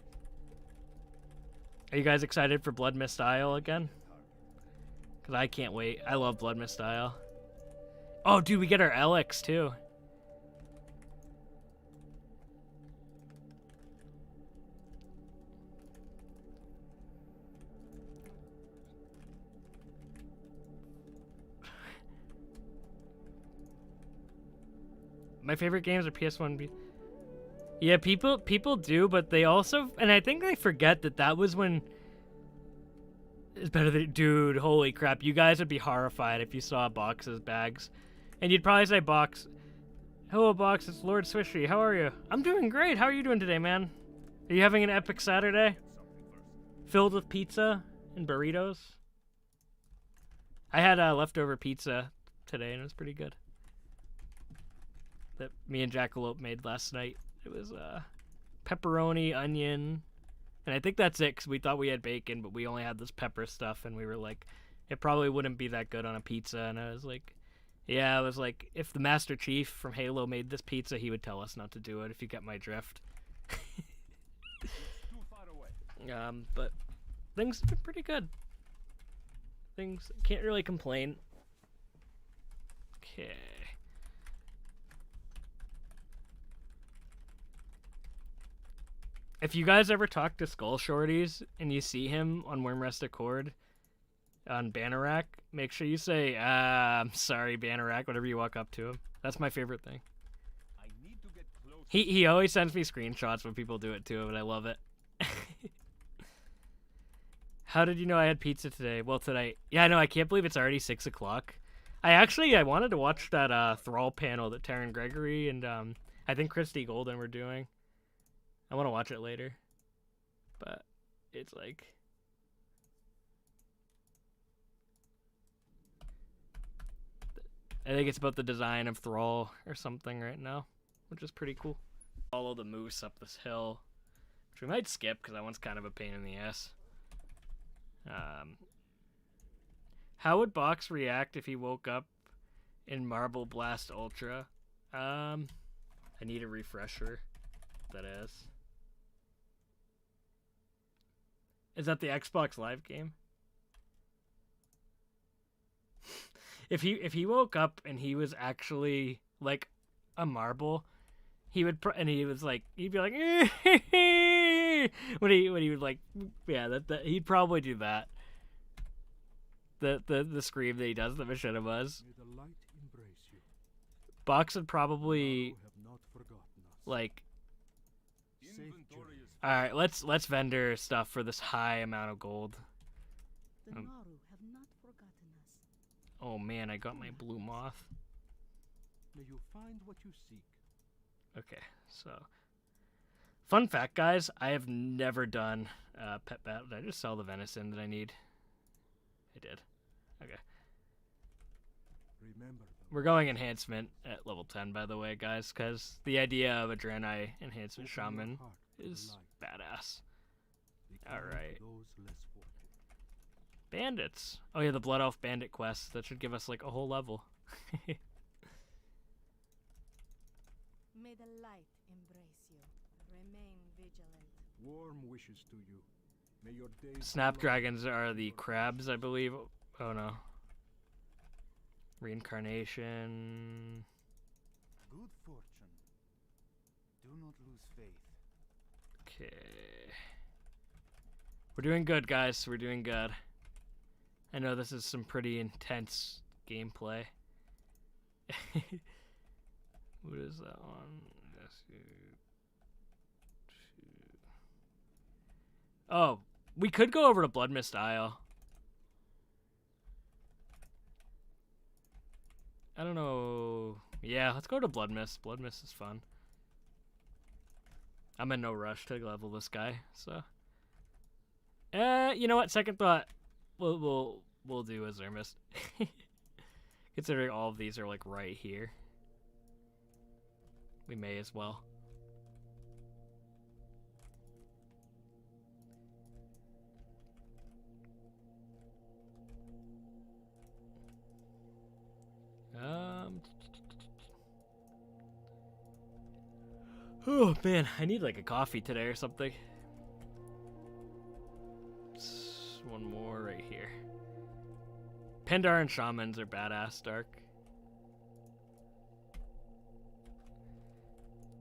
Speaker 1: Are you guys excited for Blood Mist Isle again? Because I can't wait. I love Blood Mist Isle. Oh, dude, we get our Alex, too. My favorite games are PS1. Yeah, people do, but they also, and I think they forget that was when. It's better than, dude. Holy crap! You guys would be horrified if you saw Box's bags, and you'd probably say, "Box, hello, Box. It's Lord Swishy. How are you? I'm doing great. How are you doing today, man? Are you having an epic Saturday, filled with pizza and burritos?" I had leftover pizza today, and it was pretty good. That me and Jackalope made last night. It was pepperoni, onion, and I think that's it because we thought we had bacon, but we only had this pepper stuff, and we were like, it probably wouldn't be that good on a pizza. And I was like, yeah, I was like, if the Master Chief from Halo made this pizza, he would tell us not to do it, if you get my drift.
Speaker 3: Too far away.
Speaker 1: But things have been pretty good. Things, can't really complain. Okay. If you guys ever talk to Skull Shorties and you see him on Wormrest Accord on Bannerack, make sure you say, I'm sorry, Bannerack, whenever you walk up to him. That's my favorite thing.
Speaker 3: I need to get closer.
Speaker 1: He always sends me screenshots when people do it to him, and I love it. How did you know I had pizza today? Well, tonight. Yeah, I know, I can't believe it's already 6 o'clock. I wanted to watch that Thrall panel that Taryn Gregory and I think Christy Golden were doing. I want to watch it later, but it's like, I think it's about the design of Thrall or something right now, which is pretty cool. Follow the moose up this hill, which we might skip because that one's kind of a pain in the ass. How would Box react if he woke up in Marble Blast Ultra? I need a refresher. That is. Is that the Xbox Live game? If he woke up and he was actually like a marble, he would and he was like, he'd be like when he would like, yeah, that he'd probably do that. The scream that he does, the Machinimas.
Speaker 3: May the light embrace you.
Speaker 1: Box would probably
Speaker 3: You have not forgotten us.
Speaker 1: like,
Speaker 3: Inventory is
Speaker 1: all right, let's vendor stuff for this high amount of gold.
Speaker 2: The Naru have not forgotten us.
Speaker 1: Oh man, I got my blue moth.
Speaker 3: May you find what you seek.
Speaker 1: Okay, so fun fact, guys, I have never done pet battle. Did I just sell the venison that I need? I did. Okay.
Speaker 3: Remember them.
Speaker 1: We're going enhancement at level 10, by the way, guys, because the idea of a DRAENEI enhancement
Speaker 3: Open your
Speaker 1: shaman
Speaker 3: heart to the
Speaker 1: is
Speaker 3: light.
Speaker 1: badass.
Speaker 3: Be kind to
Speaker 1: Alright.
Speaker 3: those less fortunate.
Speaker 1: Bandits. Oh yeah, the Blood Elf Bandit quest. That should give us like a whole level.
Speaker 2: May the light embrace you. Remain vigilant.
Speaker 3: Warm wishes to you. May your days
Speaker 1: Snapdragons are the crabs, I believe. Oh no. Reincarnation.
Speaker 4: Good fortune. Do not lose faith.
Speaker 1: Okay. We're doing good, guys. We're doing good. I know this is some pretty intense gameplay. What is that one? Oh, we could go over to Blood Mist Isle. I don't know. Yeah, let's go to Blood Mist. Blood Mist is fun. I'm in no rush to level this guy, so. You know what? Second thought. We'll do Azurmist. Considering all of these are like right here. We may as well. Oh man, I need like a coffee today or something. One more right here. Pandaren Shamans are badass, Dark.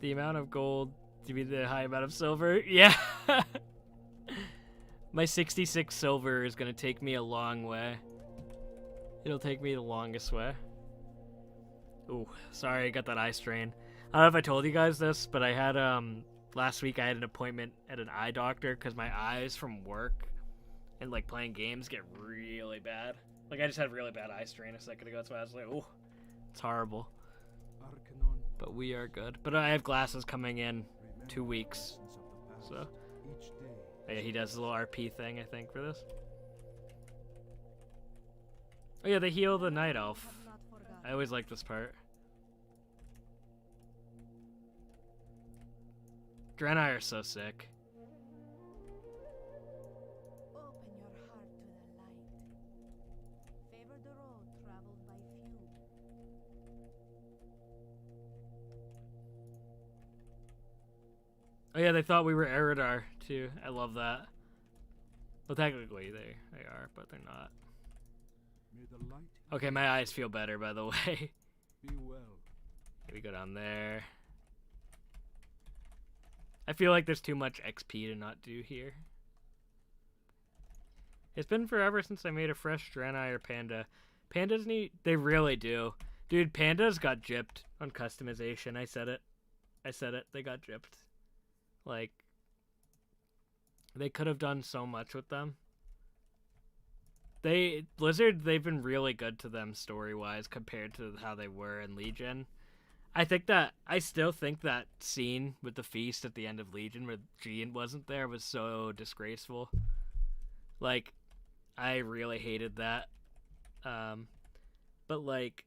Speaker 1: The amount of gold to be the high amount of silver. Yeah. My 66 silver is gonna take me a long way. It'll take me the longest way. Ooh, sorry, I got that eye strain. I don't know if I told you guys this, but I had last week I had an appointment at an eye doctor because my eyes from work and like playing games get really bad. Like I just had really bad eye strain a second ago, so I was like, oh, it's horrible.
Speaker 3: Arcanon,
Speaker 1: But we are good. But I have glasses coming in 2 weeks.
Speaker 3: essence of the past.
Speaker 1: So
Speaker 3: Each day,
Speaker 1: yeah, he does a little RP thing, I think, for this. Oh yeah, they heal the night elf.
Speaker 2: Have not forgotten.
Speaker 1: I always like this part. DRAENEI are so sick.
Speaker 2: Open your heart to the light. Favor the road traveled by few.
Speaker 1: Oh yeah, they thought we were Eridar too. I love that. Well, technically they are, but they're not.
Speaker 3: may the light
Speaker 1: Okay, my eyes feel better, by the way.
Speaker 3: be well.
Speaker 1: We go down there. I feel like there's too much XP to not do here. It's been forever since I made a fresh DRAENEI or Panda. Pandas need... They really do. Dude, Pandas got gypped on customization. I said it. They got gypped. Like, they could have done so much with them. Blizzard, they've been really good to them story-wise compared to how they were in Legion. I still think that scene with the feast at the end of Legion where Jean wasn't there was so disgraceful. Like, I really hated that. But like,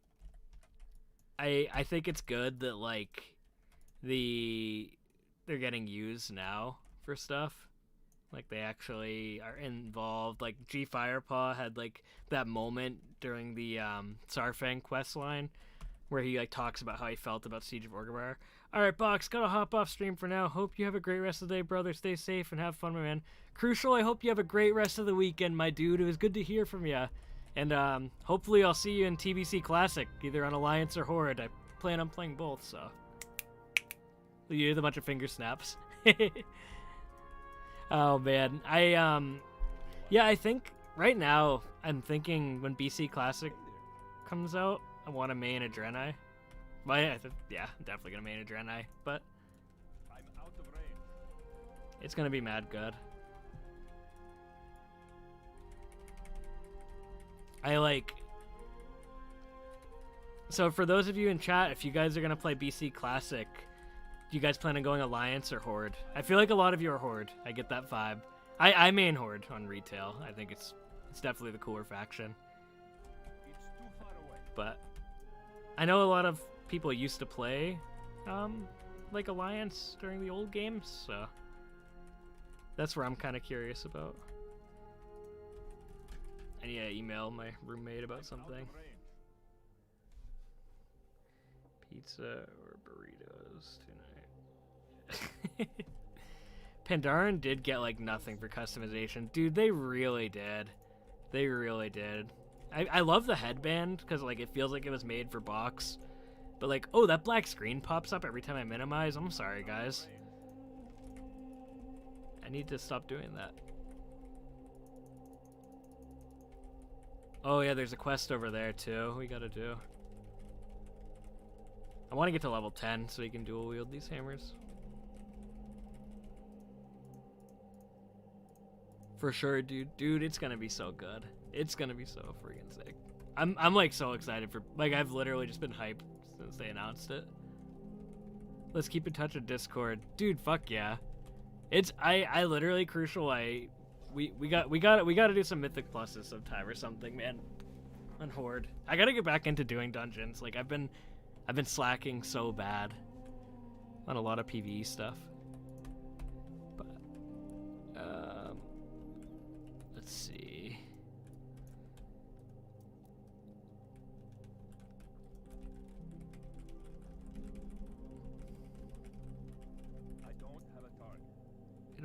Speaker 1: I think it's good that like they're getting used now for stuff. Like they actually are involved. Like G Firepaw had like that moment during the Sarfang quest line where he like talks about how he felt about Siege of Orgrimmar. Alright, Box, gotta hop off stream for now. Hope you have a great rest of the day, brother. Stay safe and have fun, my man. Crucial, I hope you have a great rest of the weekend, my dude. It was good to hear from you. And hopefully I'll see you in TBC Classic, either on Alliance or Horde. I plan on playing both, so. You hear the bunch of finger snaps. Oh man. Yeah, I think right now I'm thinking when BC Classic comes out, I want to main a DRAENEI. Well, yeah, I'm definitely gonna main a DRAENEI, but
Speaker 3: I'm out of range.
Speaker 1: it's gonna be mad good. So for those of you in chat, if you guys are gonna play BC Classic, do you guys plan on going Alliance or Horde? I feel like a lot of you are Horde. I get that vibe. I main Horde on retail. I think it's definitely the cooler faction.
Speaker 3: It's too far away.
Speaker 1: But I know a lot of people used to play like Alliance during the old games, so that's where I'm kind of curious about. I need to email my roommate about something. Pizza or burritos tonight. Pandaren did get like nothing for customization. Dude, they really did. They really did. I love the headband because like it feels like it was made for box. But like, oh, that black screen pops up every time I minimize. I'm sorry, guys. I need to stop doing that. Oh yeah, there's a quest over there too we gotta do. I want to get to level 10 so you can dual wield these hammers. For sure, dude. Dude, it's gonna be so good. It's gonna be so freaking sick. I'm like so excited for, like, I've literally just been hyped since they announced it. Let's keep in touch with Discord. Dude, fuck yeah. It's I literally Crucial, we gotta do some Mythic Pluses sometime or something, man. On Horde. I gotta get back into doing dungeons. Like I've been slacking so bad on a lot of PvE stuff. But let's see.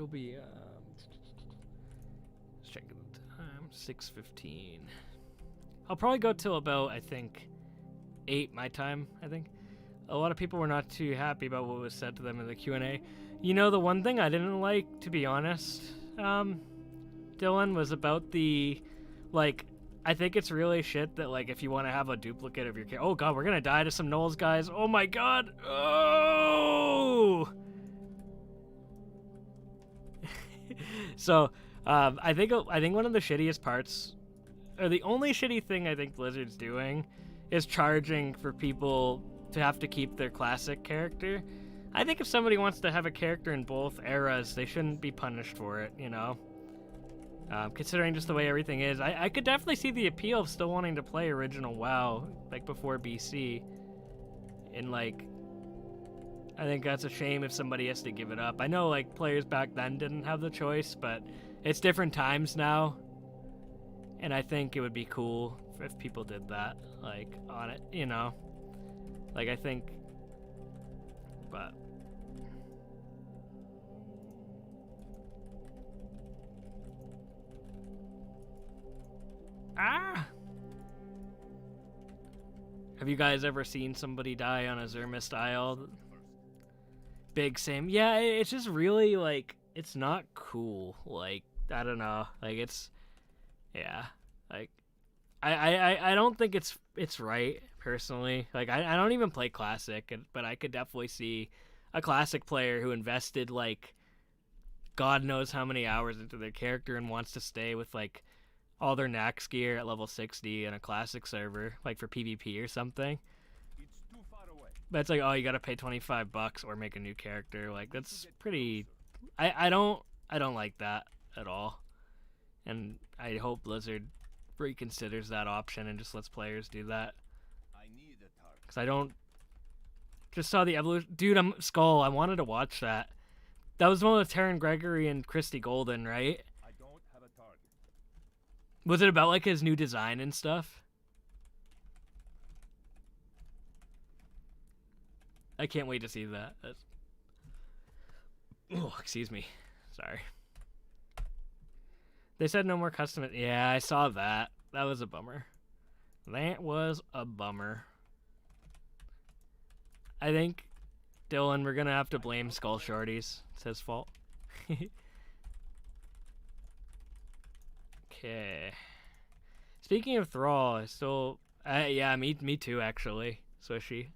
Speaker 1: it'll be let's check the time. 6:15. I'll probably go till about, I think, 8 my time. I think a lot of people were not too happy about what was said to them in the Q&A. You know, the one thing I didn't like, to be honest, Dylan, was about the, like, I think it's really shit that, like, if you want to have a duplicate of your character... Oh, God, we're going to die to some Knowles, guys. Oh, my God. Oh! So, I think one of the shittiest parts, or the only shitty thing I think Blizzard's doing, is charging for people to have to keep their classic character. I think if somebody wants to have a character in both eras, they shouldn't be punished for it, you know? Considering just the way everything is, I could definitely see the appeal of still wanting to play original WoW, like before BC. And like, I think that's a shame if somebody has to give it up. I know like players back then didn't have the choice, but it's different times now. And I think it would be cool if people did that, like, on it, you know? Like, I think, but... Ah! Have you guys ever seen somebody die on a Zermist Isle? Big same. Yeah, it's just really, like, it's not cool. Like, I don't know. Like, it's... Yeah. Like, I don't think it's right, personally. Like, I don't even play Classic, but I could definitely see a Classic player who invested, like, God knows how many hours into their character and wants to stay with, like, all their Nax gear at level 60 in a Classic server, like for PvP or something.
Speaker 3: It's too far away.
Speaker 1: But it's like, oh, you gotta pay $25 or make a new character. Like, that's pretty... I don't like that at all. And I hope Blizzard reconsiders that option and just lets players do that.
Speaker 3: I need a target.
Speaker 1: Because I don't... Just saw the evolution... Dude, Skull, I wanted to watch that. That was the one with Taryn Gregory and Christy Golden, right?
Speaker 3: I don't have a target.
Speaker 1: Was it about, like, his new design and stuff? I can't wait to see that. Oh, excuse me. Sorry. They said no more custom... Yeah, I saw that. That was a bummer. That was a bummer. I think, Dylan, we're gonna have to blame Skull Shorties. It's his fault. Okay. Speaking of Thrall, I still... yeah, me too, actually. Swishy.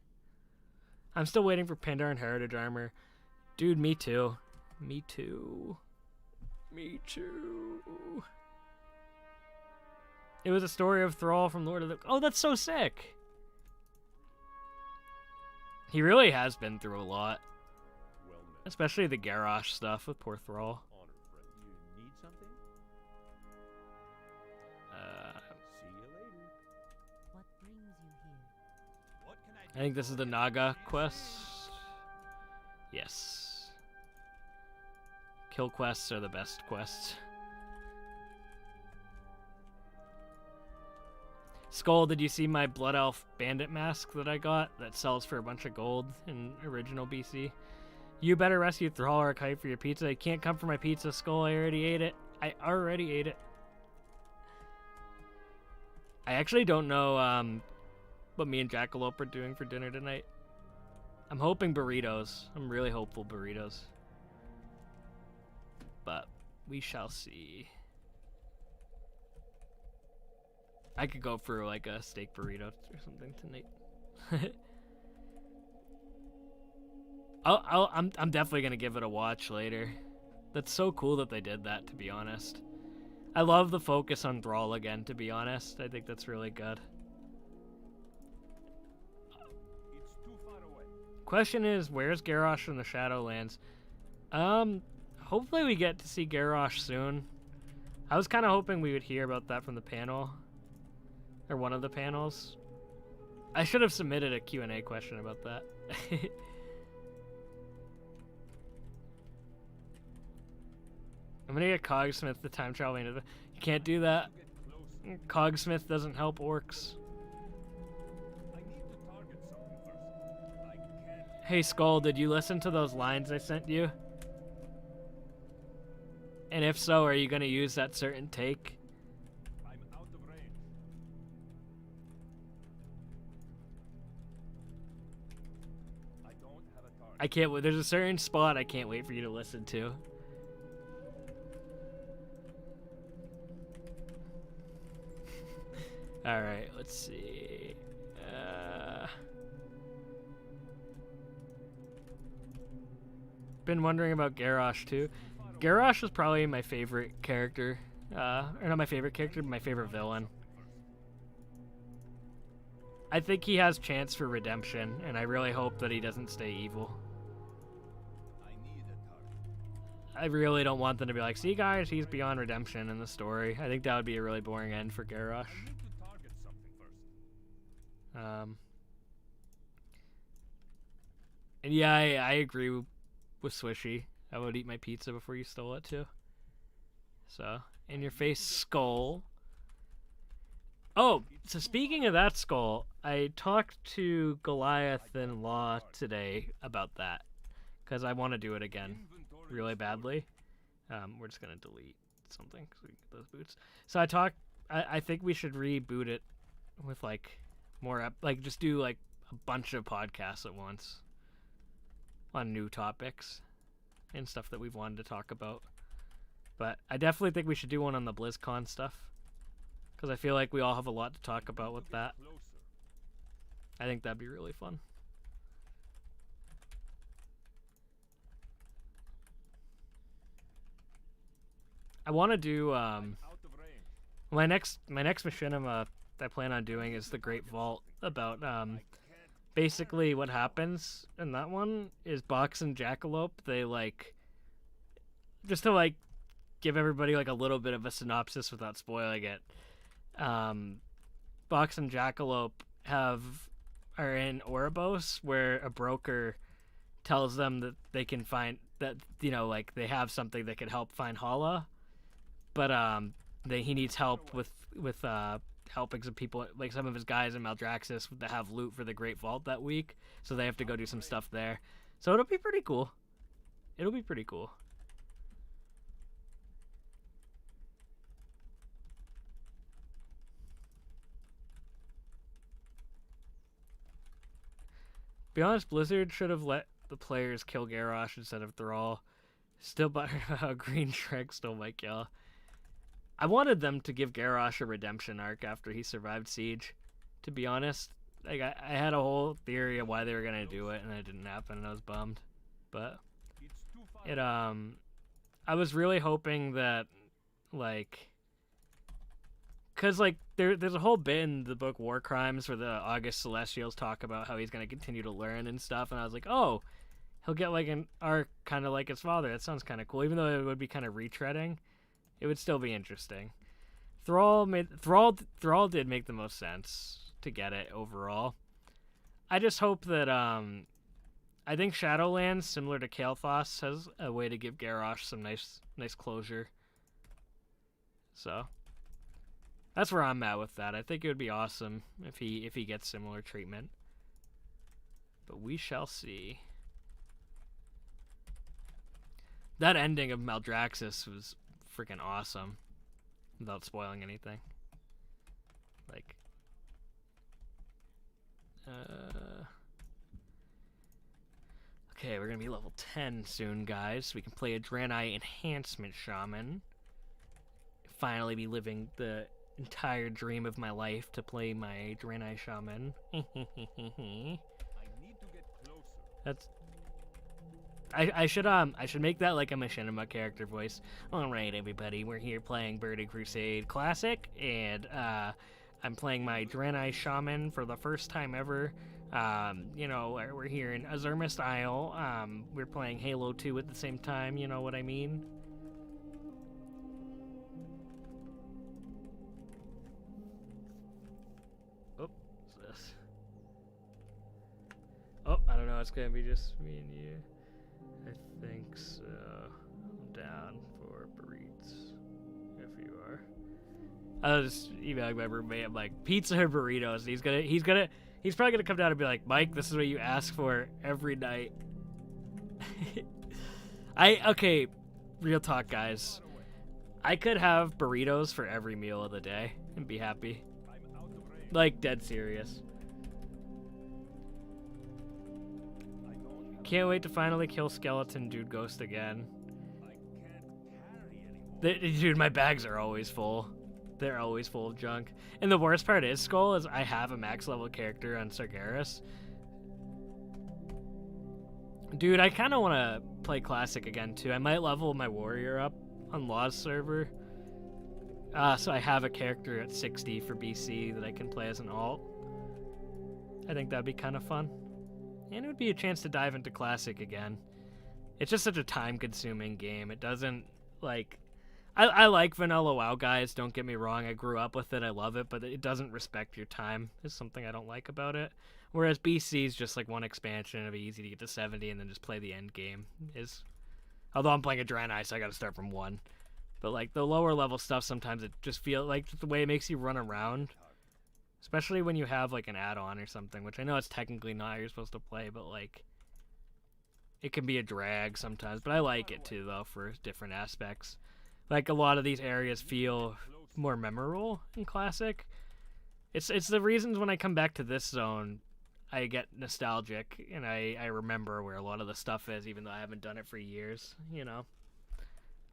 Speaker 1: I'm still waiting for Pandar and Heritage Armor. Dude, me too. Me too. Me too. It was a story of Thrall from Lord of the... Oh, that's so sick! He really has been through a lot.
Speaker 3: Well met.
Speaker 1: Especially the Garrosh stuff with poor Thrall.
Speaker 3: Honor, friend. You need something? See you later.
Speaker 2: What brings you here?
Speaker 3: What can
Speaker 1: I think this is the Naga quest. Yes. Kill quests are the best quests. Skull, did you see my Blood Elf Bandit mask that I got that sells for a bunch of gold in original BC? You better rescue Thrall or a kite for your pizza. You can't come for my pizza, Skull. I already ate it. I already ate it. I actually don't know what me and Jackalope are doing for dinner tonight. I'm hoping burritos. I'm really hopeful burritos. But we shall see. I could go for like a steak burrito or something tonight. I'm definitely gonna give it a watch later. That's so cool that they did that, to be honest. I love the focus on Thrall again, to be honest. I think that's really good.
Speaker 3: It's too far away.
Speaker 1: Question is, where's Garrosh from the Shadowlands? Hopefully we get to see Garrosh soon. I was kind of hoping we would hear about that from the panel. Or one of the panels. I should have submitted a Q&A question about that. I'm gonna get Cogsmith the time traveling. You can't do that.
Speaker 3: Get close.
Speaker 1: Cogsmith doesn't help orcs.
Speaker 3: I need to target something first. I can't.
Speaker 1: Hey Skull, did you listen to those lines I sent you? And if so, are you gonna use that certain take?
Speaker 3: I'm out of range. I don't have a target.
Speaker 1: I can't wait. There's a certain spot I can't wait for you to listen to. All right, let's see. Been wondering about Garrosh too. Garrosh is probably my favorite character. Or not my favorite character, but my favorite villain. I think he has chance for redemption, and I really hope that he doesn't stay evil.
Speaker 3: I need a target.
Speaker 1: I really don't want them to be like, see guys, he's beyond redemption in the story. I think that would be a really boring end for Garrosh.
Speaker 3: I need to target something first.
Speaker 1: And yeah, I agree with Swishy. I would eat my pizza before you stole it too. So, in your face skull. Oh, so speaking of that skull, I talked to Goliath in Law today about that. Because I want to do it again
Speaker 3: Inventory
Speaker 1: really
Speaker 3: is
Speaker 1: badly. We're just going to delete something so we can get those boots. So I think we should reboot it with like more, like just do like a bunch of podcasts at once on new topics and stuff that we've wanted to talk about. But I definitely think we should do one on the BlizzCon stuff. Because I feel like we all have a lot to talk about with that.
Speaker 3: closer.
Speaker 1: I think that'd be really fun. I want to do
Speaker 3: Out of range.
Speaker 1: my next machinima I plan on doing is the Great Vault, about basically what happens in that one is Box and Jackalope, they like, just to like give everybody like a little bit of a synopsis without spoiling it. Box and Jackalope are in Ouroboros, where a broker tells them that they can find that, you know, like they have something that could help find Hala, but he needs help with helping some people, like some of his guys in Maldraxxus, that have loot for the Great Vault that week, so they have to go do some stuff there. So it'll be pretty cool. It'll be pretty cool. Be honest, Blizzard should have let the players kill Garrosh instead of Thrall. Still buttered how Green Shrek stole my kill. I wanted them to give Garrosh a redemption arc after he survived Siege, to be honest. Like I had a whole theory of why they were gonna do it, and it didn't happen, and I was bummed. But
Speaker 3: It's too far.
Speaker 1: it I was really hoping that, like, cause like there's a whole bit in the book War Crimes where the August Celestials talk about how he's gonna continue to learn and stuff, and I was like, oh, he'll get like an arc kind of like his father. That sounds kind of cool, even though it would be kind of retreading. It would still be interesting. Thrall did make the most sense to get it overall. I just hope that I think Shadowlands, similar to Kael'thas, has a way to give Garrosh some nice closure. So that's where I'm at with that. I think it would be awesome if he gets similar treatment. But we shall see. That ending of Maldraxxus was freaking awesome, without spoiling anything. Like, okay, we're gonna be level 10 soon, guys. We can play a Draenei Enhancement Shaman. Finally be living the entire dream of my life to play my Draenei Shaman.
Speaker 3: I need to get closer.
Speaker 1: That's. I should make that like a Machinima character voice. Alright everybody, we're here playing Burning Crusade Classic, and I'm playing my Draenei Shaman for the first time ever. You know, we're here in Azurmist Isle. We're playing Halo 2 at the same time, you know what I mean? Oh, what's this? Oh, I don't know, it's gonna be just me and you. I think so. I'm down for burritos, if you are. I was just emailing my roommate. I'm like, pizza or burritos. And he's probably gonna come down and be like, Mike, this is what you ask for every night. Okay, real talk, guys. I could have burritos for every meal of the day and be happy.
Speaker 3: I'm out of range.
Speaker 1: Like, dead serious.
Speaker 3: I don't have
Speaker 1: Can't wait to finally kill Skeleton Dude Ghost again.
Speaker 3: I can't carry anymore.
Speaker 1: Dude, my bags are always full. They're always full of junk. And the worst part is, Skull, is I have a max level character on Sargeras. Dude, I kind of want to play Classic again, too. I might level my warrior up on Law's server. So I have a character at 60 for BC that I can play as an alt. I think that'd be kind of fun. And it would be a chance to dive into Classic again. It's just such a time-consuming game. It doesn't, like... I like vanilla WoW, guys, don't get me wrong. I grew up with it, I love it, but it doesn't respect your time. Is something I don't like about it. Whereas BC is just like one expansion, it'll be easy to get to 70 and then just play the end game. Although I'm playing a DRAENEI, so I gotta start from 1. But like the lower level stuff, sometimes it just feels like the way it makes you run around. Especially when you have like an add-on or something, which I know it's technically not how you're supposed to play, but like it can be a drag sometimes. But I like it too, though, for different aspects. Like, a lot of these areas feel more memorable in Classic. It's the reasons when I come back to this zone, I get nostalgic, and I remember where a lot of the stuff is, even though I haven't done it for years, you know?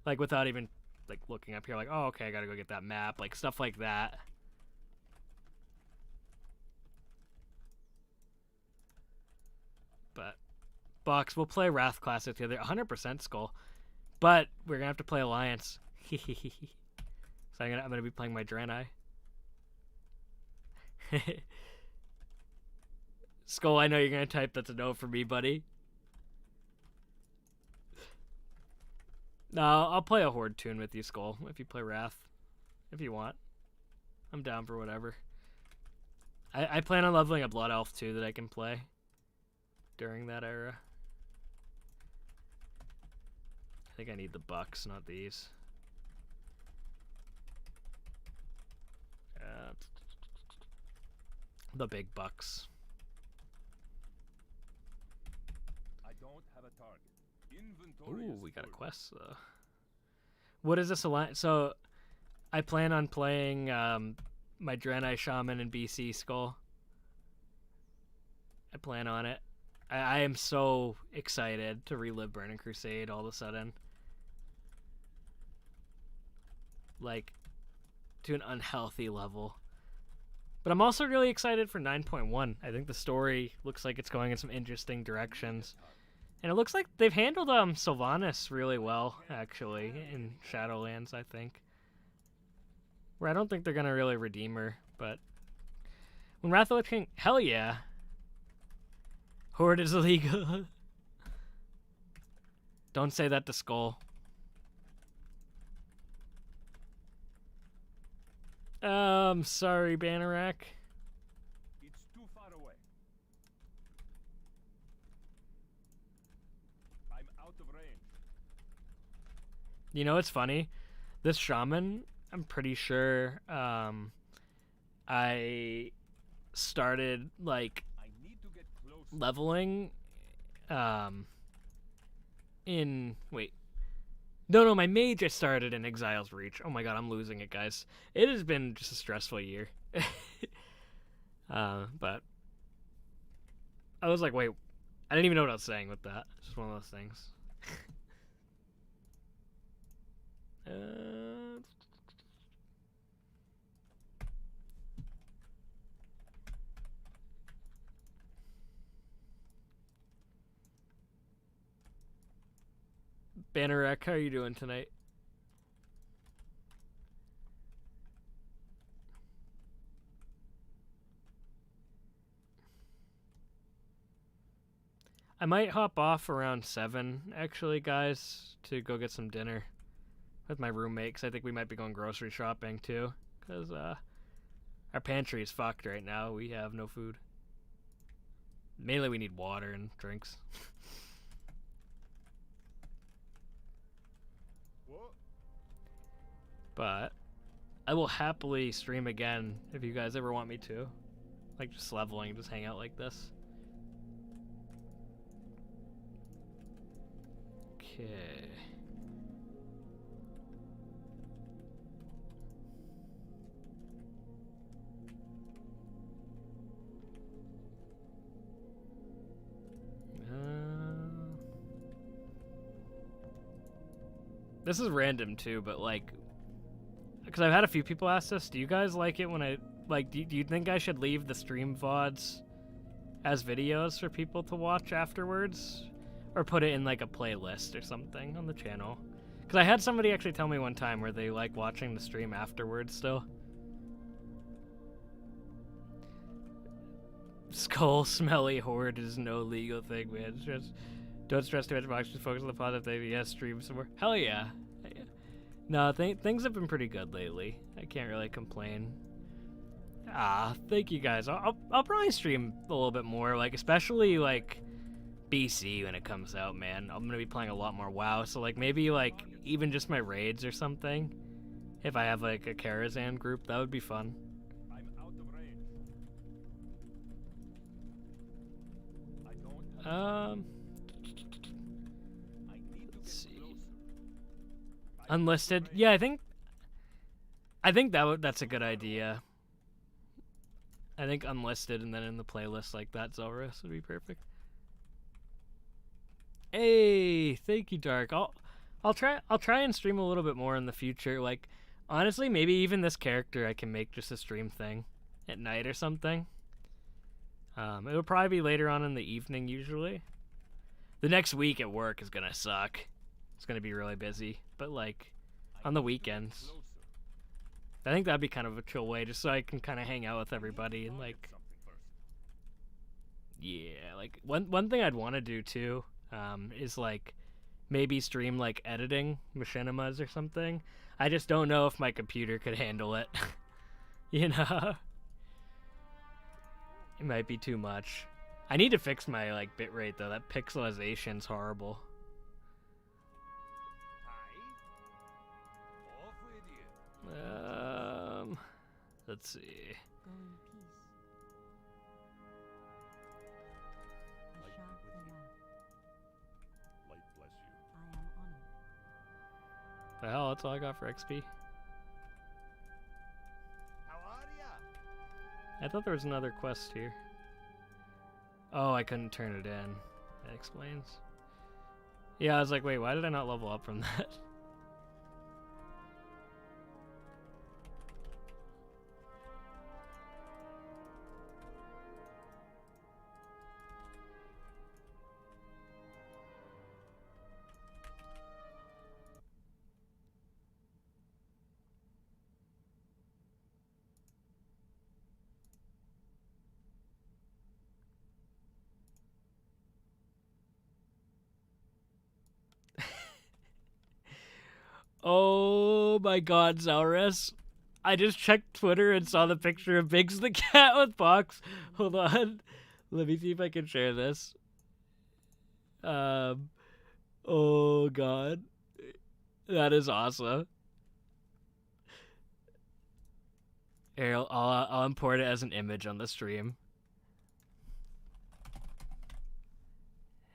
Speaker 1: Like, without even, like, looking up here, like, oh, okay, I gotta go get that map, like, stuff like that. But, Box, we'll play Wrath Classic together, 100% Skull. But, we're gonna have to play Alliance. So I'm gonna be playing my DRAENEI. Skull, I know you're gonna type that's a no for me, buddy. No, I'll play a Horde tune with you, Skull, if you play Wrath. If you want. I'm down for whatever. I plan on leveling a Blood Elf too that I can play during that era. I think I need the bucks, not these. The big bucks.
Speaker 3: I don't have a target. Inventory
Speaker 1: Ooh,
Speaker 3: is
Speaker 1: we got a
Speaker 3: full.
Speaker 1: quest though. What is this alliance? So, I plan on playing my DRAENEI Shaman and BC Skull. I plan on it. I am so excited to relive Burning Crusade all of a sudden. Like, to an unhealthy level. But I'm also really excited for 9.1. I think the story looks like it's going in some interesting directions. And it looks like they've handled Sylvanas really well, actually, in Shadowlands, I think. Where I don't think they're going to really redeem her, but... When Wrath of the King... Hell yeah! Horde is illegal. Don't say that to Skull. Sorry, Bannerack.
Speaker 3: It's too far away. I'm out of range.
Speaker 1: You know what's funny? This shaman, I'm pretty sure, I started, like,
Speaker 3: I need to get close.
Speaker 1: leveling, in, wait. No, my mage I started in Exile's Reach. Oh my god, I'm losing it, guys. It has been just a stressful year. But I was like, wait, I didn't even know what I was saying with that. It's just one of those things. Bannerack, how are you doing tonight? I might hop off around 7, actually, guys, to go get some dinner with my roommate, because I think we might be going grocery shopping, too, because our pantry is fucked right now. We have no food. Mainly we need water and drinks.
Speaker 3: What?
Speaker 1: But I will happily stream again if you guys ever want me to. Like, just leveling, just hang out like this. Okay. This is random too, but like, because I've had a few people ask this, do you guys like it when I, like, do you think I should leave the stream VODs as videos for people to watch afterwards? Or put it in like a playlist or something on the channel? Because I had somebody actually tell me one time where they like watching the stream afterwards still. Skull smelly horde is no legal thing, man. Don't stress too much about just focus on the positive thing. Yes, stream some more. Hell yeah. No, things have been pretty good lately. I can't really complain. Thank you guys. I'll probably stream a little bit more, like especially like BC when it comes out, man. I'm gonna be playing a lot more WoW, so like maybe like even just my raids or something. If I have like a Karazhan group, that would be fun.
Speaker 3: I'm out of range. I don't I need to
Speaker 1: Let's see.
Speaker 3: get closer.
Speaker 1: Unlisted. Yeah, I think that's a good idea. I think unlisted and then in the playlist like that Zelrus would be perfect. Hey, thank you, Dark. I'll try and stream a little bit more in the future. Like, honestly, maybe even this character I can make just a stream thing at night or something. It'll probably be later on in the evening usually. The next week at work is gonna suck. It's gonna be really busy, but like on the weekends, I think that'd be kind of a chill way, just so I can kind of hang out with everybody and like, yeah, like one thing I'd want to do too. Is like maybe stream like editing machinimas or something. I just don't know if my computer could handle it. You know, it might be too much. I need to fix my like bitrate though. That pixelization's horrible.
Speaker 3: Off with you.
Speaker 1: Let's see.
Speaker 2: Go in peace.
Speaker 3: Light bless you.
Speaker 2: I am honored.
Speaker 1: The hell, that's all I got for XP.
Speaker 3: How are ya?
Speaker 1: I thought there was another quest here. Oh, I couldn't turn it in. That explains. Yeah, I was like, wait, why did I not level up from that? Oh my god, Zelrus. I just checked Twitter and saw the picture of Biggs the cat with Fox. Hold on. Let me see if I can share this. Oh god. That is awesome. Here, I'll import it as an image on the stream.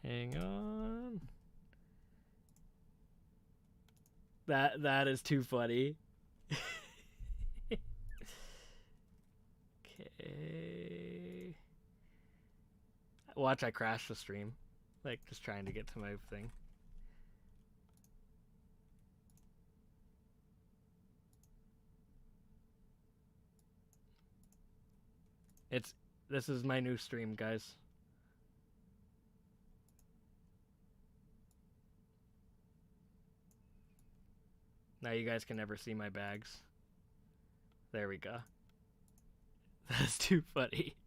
Speaker 1: Hang on. That is too funny. Okay. Watch, I crash the stream. Like, just trying to get to my thing. This is my new stream, guys. Now you guys can never see my bags. There we go. That's too funny.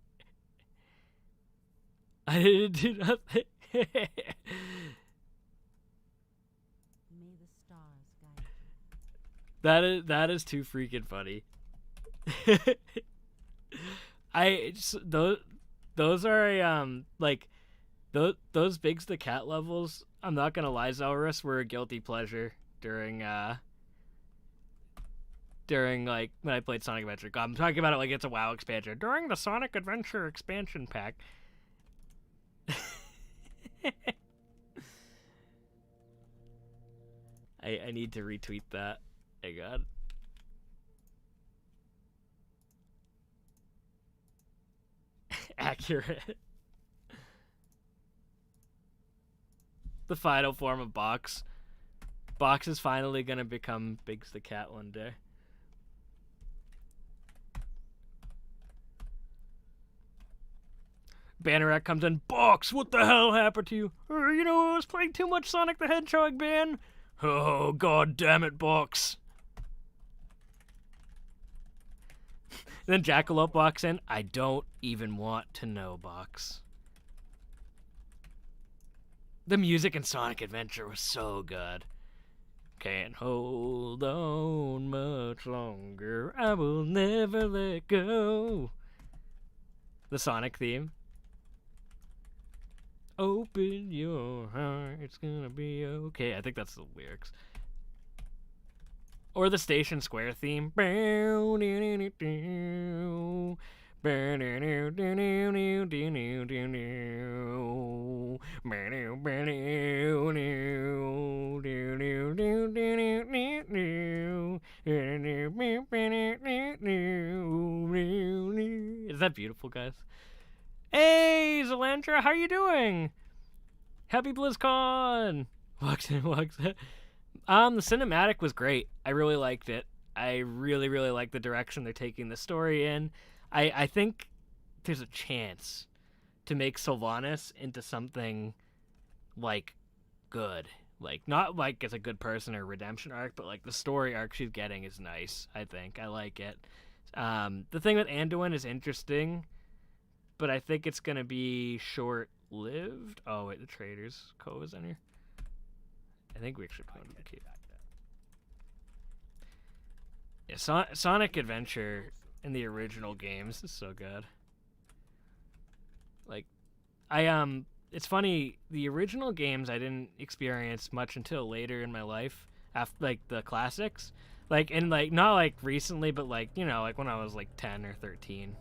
Speaker 1: I didn't do nothing.
Speaker 2: May the stars guide you.
Speaker 1: That is too freaking funny. Those are like those Biggs the cat levels. I'm not gonna lie, Zelrus were a guilty pleasure during like when I played Sonic Adventure. God, I'm talking about it like it's a WoW expansion. During the Sonic Adventure expansion pack. I need to retweet that. Hey God. Accurate. The final form of box. Box is finally gonna become Biggs the Cat one day. Banneret comes in. Box, what the hell happened to you? You know, I was playing too much Sonic the Hedgehog, man. Oh, god damn it, Box. Then Jackalope walks in. I don't even want to know, Box. The music in Sonic Adventure was so good. Can't hold on much longer. I will never let go. The Sonic theme. Open your heart, it's gonna be okay. I think that's the lyrics. Or the Station Square theme. Is that beautiful, guys? Hey, Zalandra, how you doing? Happy BlizzCon! Walks in. The cinematic was great. I really liked it. I really, really like the direction they're taking the story in. I think there's a chance to make Sylvanas into something, like, good. Like, not like as a good person or redemption arc, but like the story arc she's getting is nice, I think. I like it. The thing with Anduin is interesting, but I think it's going to be short-lived. Oh, wait, the Traders Cove is in here. I think we actually put into the cave. Yeah, Sonic Adventure in the original games is so good. Like, it's funny, the original games I didn't experience much until later in my life, after, like, the classics. Like, and, like, not, like, recently, but, like, you know, like, when I was, like, 10 or 13.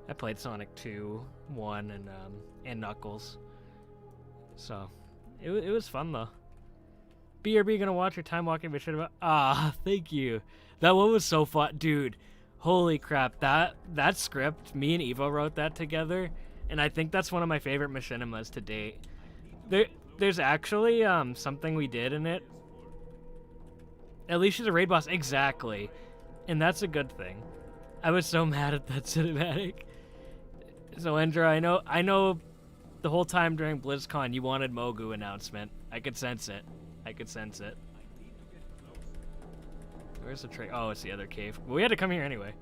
Speaker 1: I played Sonic 2, 1, and Knuckles. So, it was fun, though. BRB gonna watch your time walking but shit about. Ah, thank you. That one was so fun, dude. Holy crap, that script, me and Evo wrote that together, and I think that's one of my favorite machinimas to date. There's actually something we did in it. At least she's a raid boss, exactly, and that's a good thing. I was so mad at that cinematic. So Endra, I know, the whole time during BlizzCon you wanted Mogu announcement. I could sense it. Where's the trade? Oh, it's the other cave. But we had to come here anyway.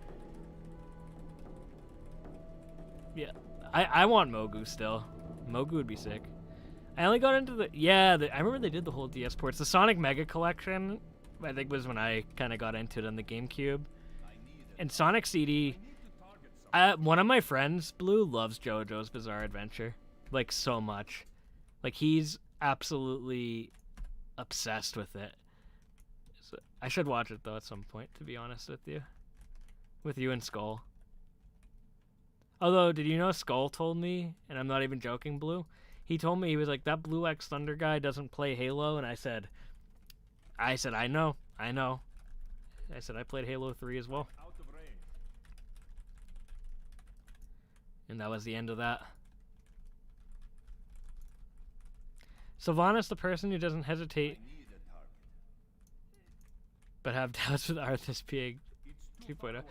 Speaker 1: Yeah, I want Mogu still. Mogu would be sick. I only got into the... Yeah, I remember they did the whole DS ports. The Sonic Mega Collection, I think, was when I kind of got into it on the GameCube. And Sonic CD... one of my friends, Blue, loves JoJo's Bizarre Adventure. Like, so much. Like, he's absolutely obsessed with it. So, I should watch it, though, at some point, to be honest with you. With you and Skull. Although, did you know Skull told me, and I'm not even joking, Blue, he told me, he was like, that Blue X Thunder guy doesn't play Halo, and I said, I know. I said, I played Halo 3 as well. And that was the end of that. Sylvanas, the person who doesn't hesitate but have doubts with Arthas being 2.0.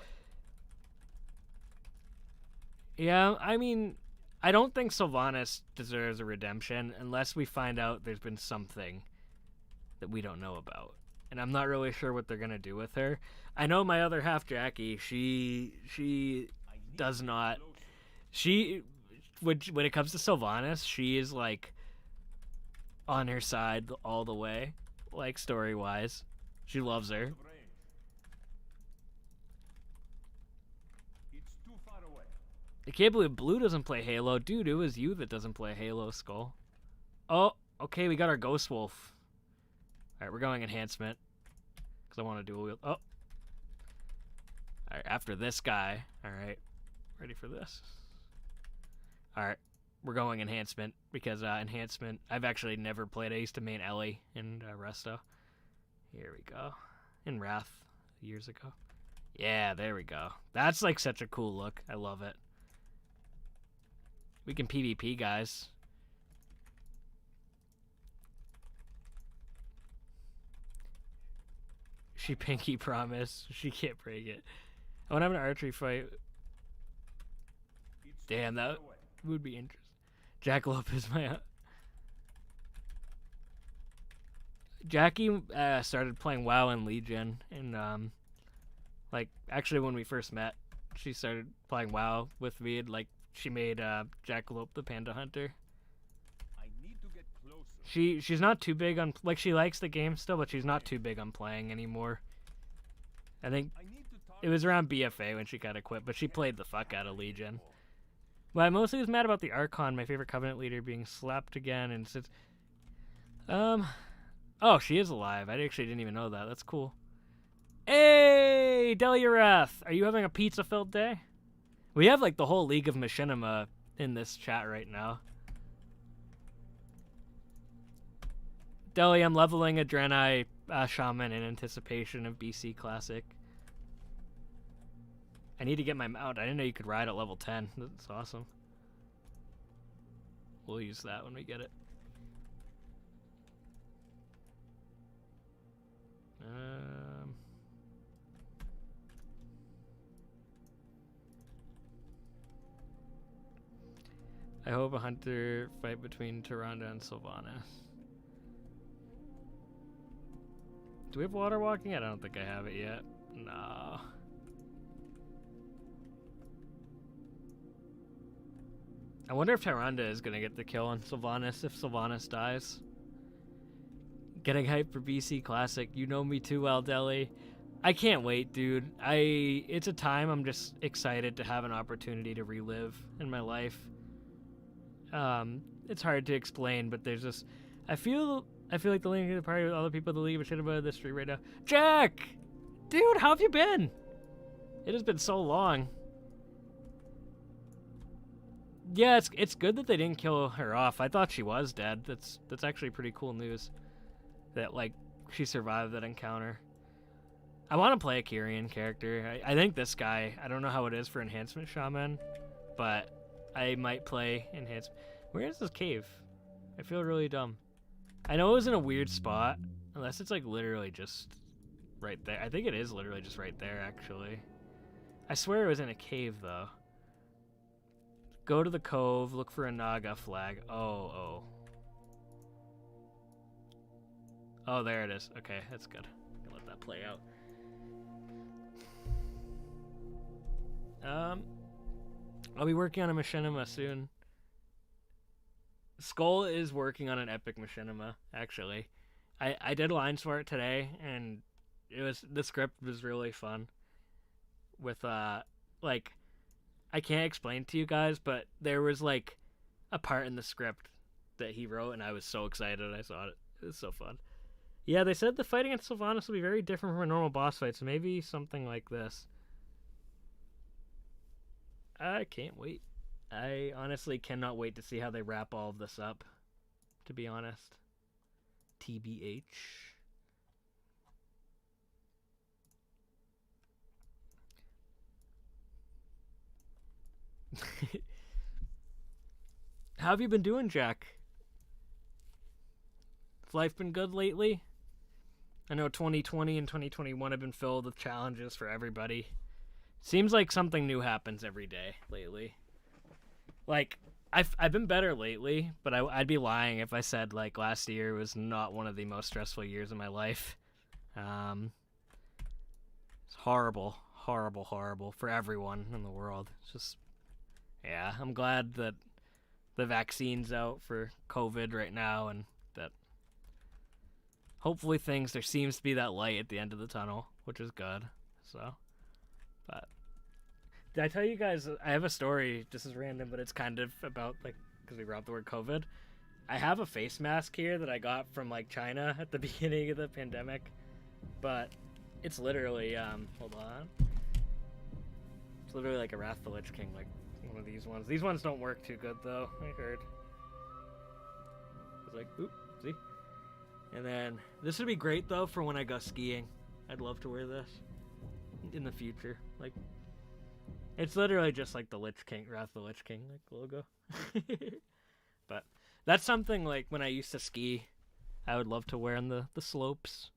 Speaker 1: Yeah, I mean, I don't think Sylvanas deserves a redemption unless we find out there's been something that we don't know about. And I'm not really sure what they're going to do with her. I know my other half, Jackie, she does not... when it comes to Sylvanas, she is, like, on her side all the way, like, story-wise. She loves her. I can't believe Blue doesn't play Halo. Dude, it was you that doesn't play Halo, Skull. Oh, okay, we got our Ghost Wolf. Alright, we're going enhancement. Because I want to dual wield. Oh. Alright, after this guy. Alright, ready for this. Alright, we're going enhancement. Because enhancement, I've actually never played. I used to main Ellie in Resto. Here we go. In Wrath, years ago. Yeah, there we go. That's like such a cool look. I love it. We can PvP, guys. She pinky promise. She can't break it. I want to have an archery fight. Damn, that would be interesting. Jackalope is my... Jackie started playing WoW in Legion, and like actually when we first met, she started playing WoW with me, and like she made Jackalope the Panda Hunter.
Speaker 3: I need to get closer.
Speaker 1: She's not too big on, like, she likes the game still, but she's not too big on playing anymore. I think
Speaker 3: I need to talk
Speaker 1: it was around BFA when she kind of quit, but she played the fuck out of Legion. But I mostly was mad about the Archon, my favorite Covenant leader, being slapped again, and since oh, she is alive. I actually didn't even know that. That's cool. Hey, Deliarath, are you having a pizza-filled day? We have like the whole League of Machinima in this chat right now. Deli, I'm leveling a DRAENEI Shaman in anticipation of BC Classic. I need to get my mount. I didn't know you could ride at level 10. That's awesome. We'll use that when we get it. I hope a hunter fight between Tyrande and Sylvanas. Do we have water walking? I don't think I have it yet. No. I wonder if Tyrande is gonna get the kill on Sylvanas if Sylvanas dies. Getting hyped for BC Classic. You know me too well, Deli. I can't wait, dude. It's a time I'm just excited to have an opportunity to relive in my life. It's hard to explain, but there's this. I feel like the link to the party with all the people that leave a shit about this street right now. Jack, dude, how have you been? It has been so long. Yeah, it's good that they didn't kill her off. I thought she was dead. That's actually pretty cool news. That like she survived that encounter. I want to play a Kyrian character. I think this guy. I don't know how it is for Enhancement Shaman, but I might play Enhancement. Where is this cave? I feel really dumb. I know it was in a weird spot, unless it's like literally just right there. I think it is literally just right there, actually. I swear it was in a cave, though. Go to the cove, look for a Naga flag. Oh, there it is. Okay, that's good. I'll let that play out. I'll be working on a machinima soon. Skull is working on an epic machinima, actually. I did lines for it today, and the script was really fun. With like, I can't explain to you guys, but there was like a part in the script that he wrote, and I was so excited I saw it. It was so fun. Yeah, they said the fight against Sylvanas will be very different from a normal boss fight, so maybe something like this. I can't wait. I honestly cannot wait to see how they wrap all of this up, to be honest. TBH. How have you been doing, Jack? Has life been good lately? I know 2020 and 2021 have been filled with challenges for everybody. Seems like something new happens every day lately. Like, I've been better lately, but I'd be lying if I said, like, last year was not one of the most stressful years of my life. It's horrible, horrible, horrible for everyone in the world. It's just, yeah, I'm glad that the vaccine's out for COVID right now, and that hopefully there seems to be that light at the end of the tunnel, which is good, so. But did I tell you guys, I have a story, just as random, but it's kind of about, like, because we brought up the word COVID. I have a face mask here that I got from, like, China at the beginning of the pandemic, but it's literally, hold on. It's literally like a Wrath the Lich King, like one of these ones. These ones don't work too good, though, I heard. It's like, oop, see? And then, this would be great, though, for when I go skiing. I'd love to wear this in the future, like. It's literally just like the Lich King, Wrath the Lich King, like, logo. But that's something, like, when I used to ski, I would love to wear on the slopes.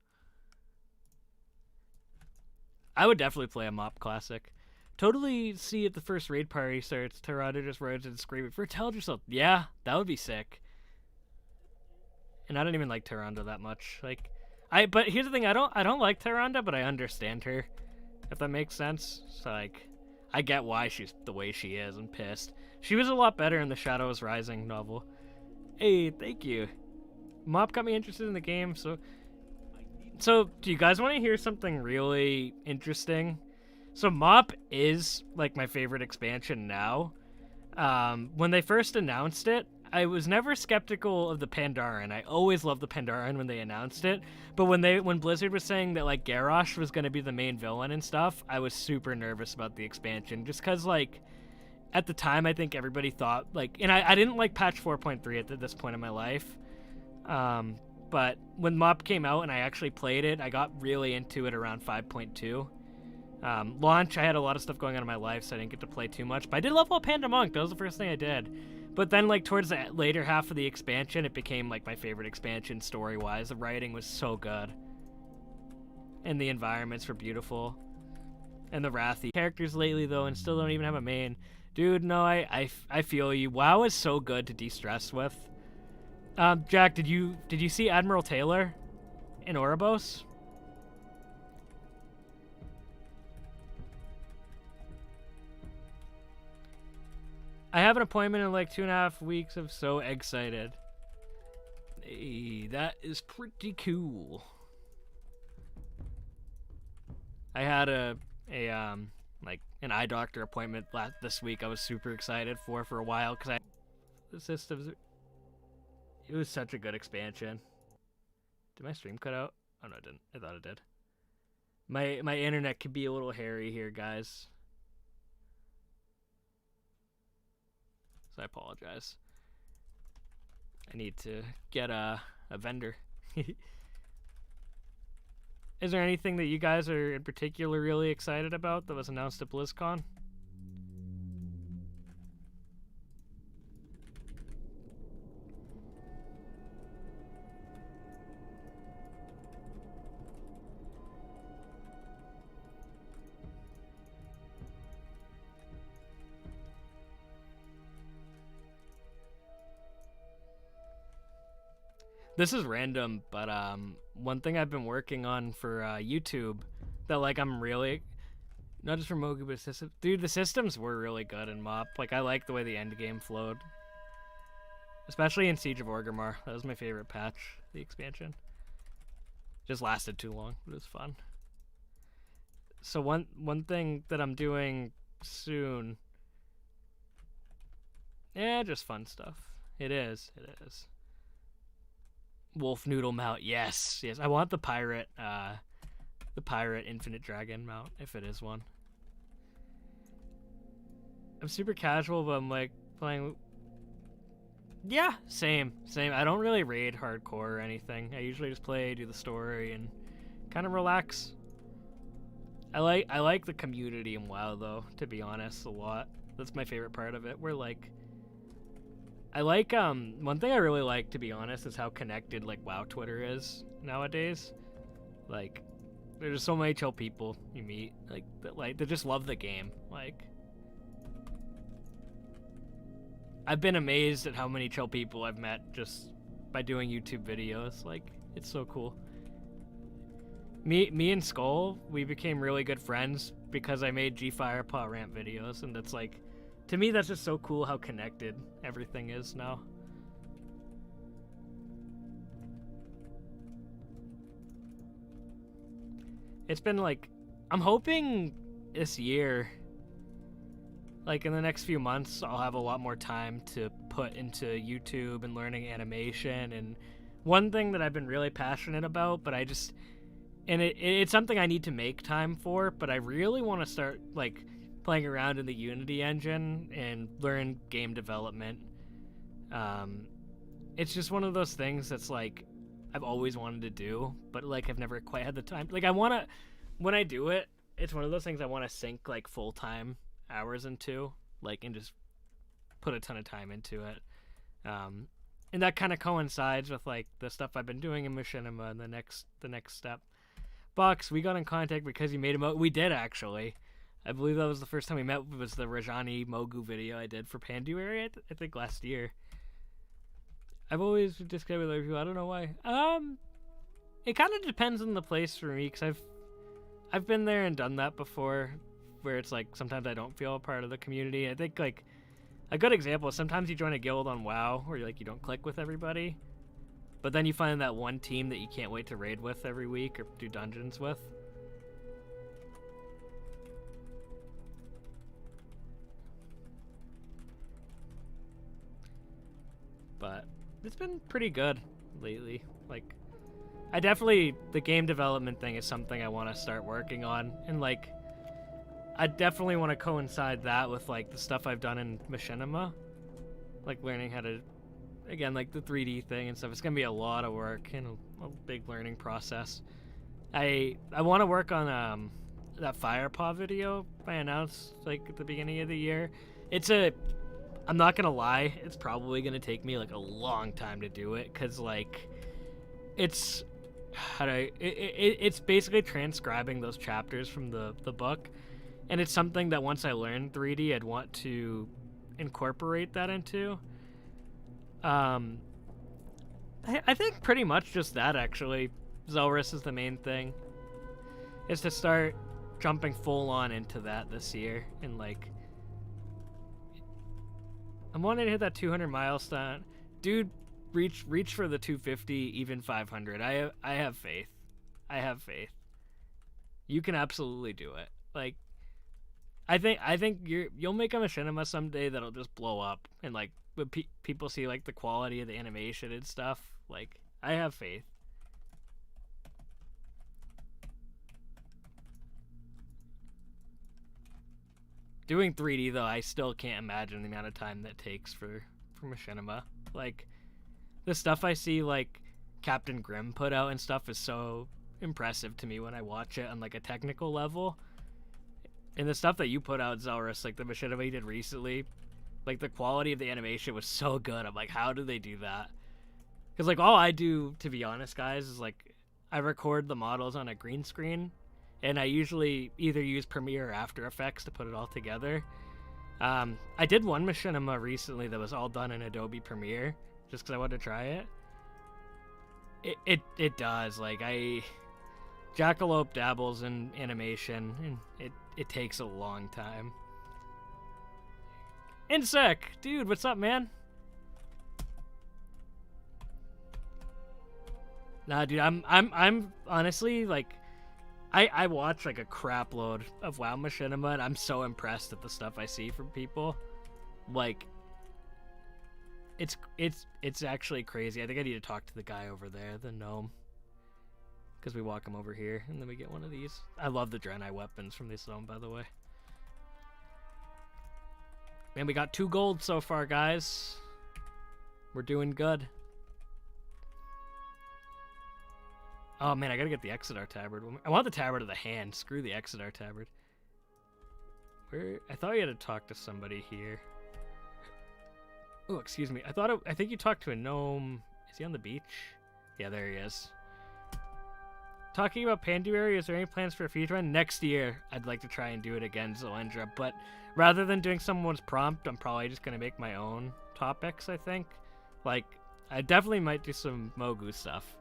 Speaker 1: I would definitely play a Mop Classic. Totally see if the first raid party starts, Tyrande just runs and screaming, "Retell yourself!" Yeah, that would be sick. And I don't even like Tyrande that much. Like, but here's the thing, I don't like Tyrande, but I understand her, if that makes sense. So like, I get why she's the way she is. I'm pissed. She was a lot better in the Shadows Rising novel. Hey, thank you. Mop got me interested in the game, so do you guys want to hear something really interesting? So Mop is like my favorite expansion now. When they first announced it, I was never skeptical of the Pandaren. I always loved the Pandaren when they announced it. But when Blizzard was saying that like Garrosh was going to be the main villain and stuff, I was super nervous about the expansion. Just because like at the time I think everybody thought like, and I didn't like patch 4.3 at this point in my life. But when Mop came out and I actually played it, I got really into it around 5.2. Launch, I had a lot of stuff going on in my life, so I didn't get to play too much. But I did level up Panda Monk. That was the first thing I did. But then, like, towards the later half of the expansion, it became, like, my favorite expansion story-wise. The writing was so good. And the environments were beautiful. And the Wrathy characters lately, though, and still don't even have a main. Dude, no, I feel you. WoW is so good to de-stress with. Jack, did you see Admiral Taylor in Oribos? I have an appointment in like 2.5 weeks. I'm so excited. Hey, that is pretty cool. I had like an eye doctor appointment this week. I was super excited for a while because the systems. It was such a good expansion. Did my stream cut out? Oh no, it didn't. I thought it did. My internet could be a little hairy here, guys. So I apologize. I need to get a vendor. Is there anything that you guys are in particular really excited about that was announced at BlizzCon? This is random, but one thing I've been working on for YouTube that like I'm really not just for Mogu, but system. Dude, the systems were really good in Mop. Like I like the way the end game flowed, especially in Siege of Orgrimmar. That was my favorite patch, the expansion. Just lasted too long, but it was fun. So one thing that I'm doing soon, yeah, just fun stuff. It is. Wolf Noodle mount, yes. I want the pirate Infinite Dragon mount, if it is one. I'm super casual, but I'm like playing. Yeah, same. I don't really raid hardcore or anything. I usually just play, do the story, and kind of relax. I like the community in WoW though, to be honest, a lot. That's my favorite part of it. We're like. I like, one thing I really like, to be honest, is how connected, like, WoW Twitter is nowadays. Like, there's so many chill people you meet, like, that, like, they just love the game. Like, I've been amazed at how many chill people I've met just by doing YouTube videos. Like, it's so cool. Me and Skull, we became really good friends because I made G-Firepaw rant videos, and that's, like, to me, that's just so cool how connected everything is now. It's been like, I'm hoping this year, like in the next few months, I'll have a lot more time to put into YouTube and learning animation. And one thing that I've been really passionate about, but I just, and it's something I need to make time for, but I really want to start like playing around in the Unity engine and learn game development. It's just one of those things that's like I've always wanted to do, but like I've never quite had the time. Like I want to, when I do it, it's one of those things I want to sink like full-time hours into, like, and just put a ton of time into it. And that kind of coincides with like the stuff I've been doing in Machinima and the next step. Box, we got in contact because you made a we did actually. I believe that was the first time we met. Was the Rajani Mogu video I did for Panduary, I think last year. I've always discussed with other people. I don't know why. It kind of depends on the place for me, because I've been there and done that before, where it's like sometimes I don't feel a part of the community. I think like a good example is sometimes you join a guild on WoW where you don't click with everybody, but then you find that one team that you can't wait to raid with every week or do dungeons with. But it's been pretty good lately. Like, I definitely, the game development thing is something I want to start working on, and like I definitely want to coincide that with like the stuff I've done in Machinima, like learning how to, again, like the 3D thing and stuff. It's gonna be a lot of work and a big learning process. I want to work on that Firepaw video I announced like at the beginning of the year. I'm not gonna lie, it's probably gonna take me like a long time to do it, because like it's basically transcribing those chapters from the book, and it's something that once I learn 3D I'd want to incorporate that into. I think pretty much just that, actually. Zelrus is the main thing, is to start jumping full on into that this year, and like I'm wanting to hit that 200 milestone. Dude, reach for the 250, even 500. I have faith. I have faith. You can absolutely do it. Like, I think you'll make a machinima someday that'll just blow up, and like when people see like the quality of the animation and stuff, like I have faith. Doing 3D though, I still can't imagine the amount of time that takes for machinima. Like, the stuff I see like Captain Grimm put out and stuff is so impressive to me when I watch it on like a technical level. And the stuff that you put out, Zelrus, like the machinima you did recently, like the quality of the animation was so good. I'm like, how do they do that? Because like all I do, to be honest, guys, is like I record the models on a green screen, and I usually either use Premiere or After Effects to put it all together. I did one machinima recently that was all done in Adobe Premiere, just because I wanted to try it. It does. Like, Jackalope dabbles in animation, and it takes a long time. Insec, dude, what's up, man? Nah, dude, I'm honestly like, I watch like a crap load of WoW machinima, and I'm so impressed at the stuff I see from people. Like, it's actually crazy. I think I need to talk to the guy over there, the gnome, because we walk him over here, and then we get one of these. I love the DRAENEI weapons from this zone, by the way. Man, we got 2 gold so far, guys. We're doing good. Oh man, I gotta get the Exodar tabard. I want the tabard of the hand. Screw the Exodar tabard. I thought you had to talk to somebody here. Oh, excuse me. I think you talked to a gnome. Is he on the beach? Yeah, there he is. Talking about Panduary, is there any plans for a future one? Next year, I'd like to try and do it again, Zolendra, but rather than doing someone's prompt, I'm probably just going to make my own topics, I think. Like, I definitely might do some Mogu stuff.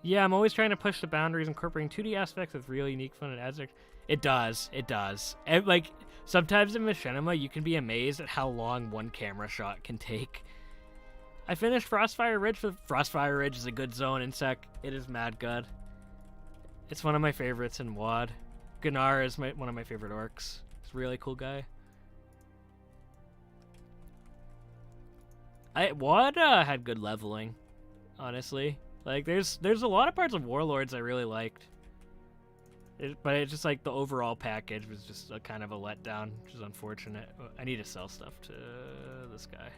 Speaker 1: Yeah, I'm always trying to push the boundaries, incorporating 2D aspects with real unique fun and aspects. It does. And, like, sometimes in Machinima, you can be amazed at how long one camera shot can take. I finished Frostfire Ridge. Frostfire Ridge is a good zone in Sec. It is mad good. It's one of my favorites in WoD. Gunnar is one of my favorite orcs. He's a really cool guy. WoD had good leveling, honestly. Like, there's a lot of parts of Warlords I really liked. But it's just like the overall package was just a kind of a letdown, which is unfortunate. I need to sell stuff to this guy.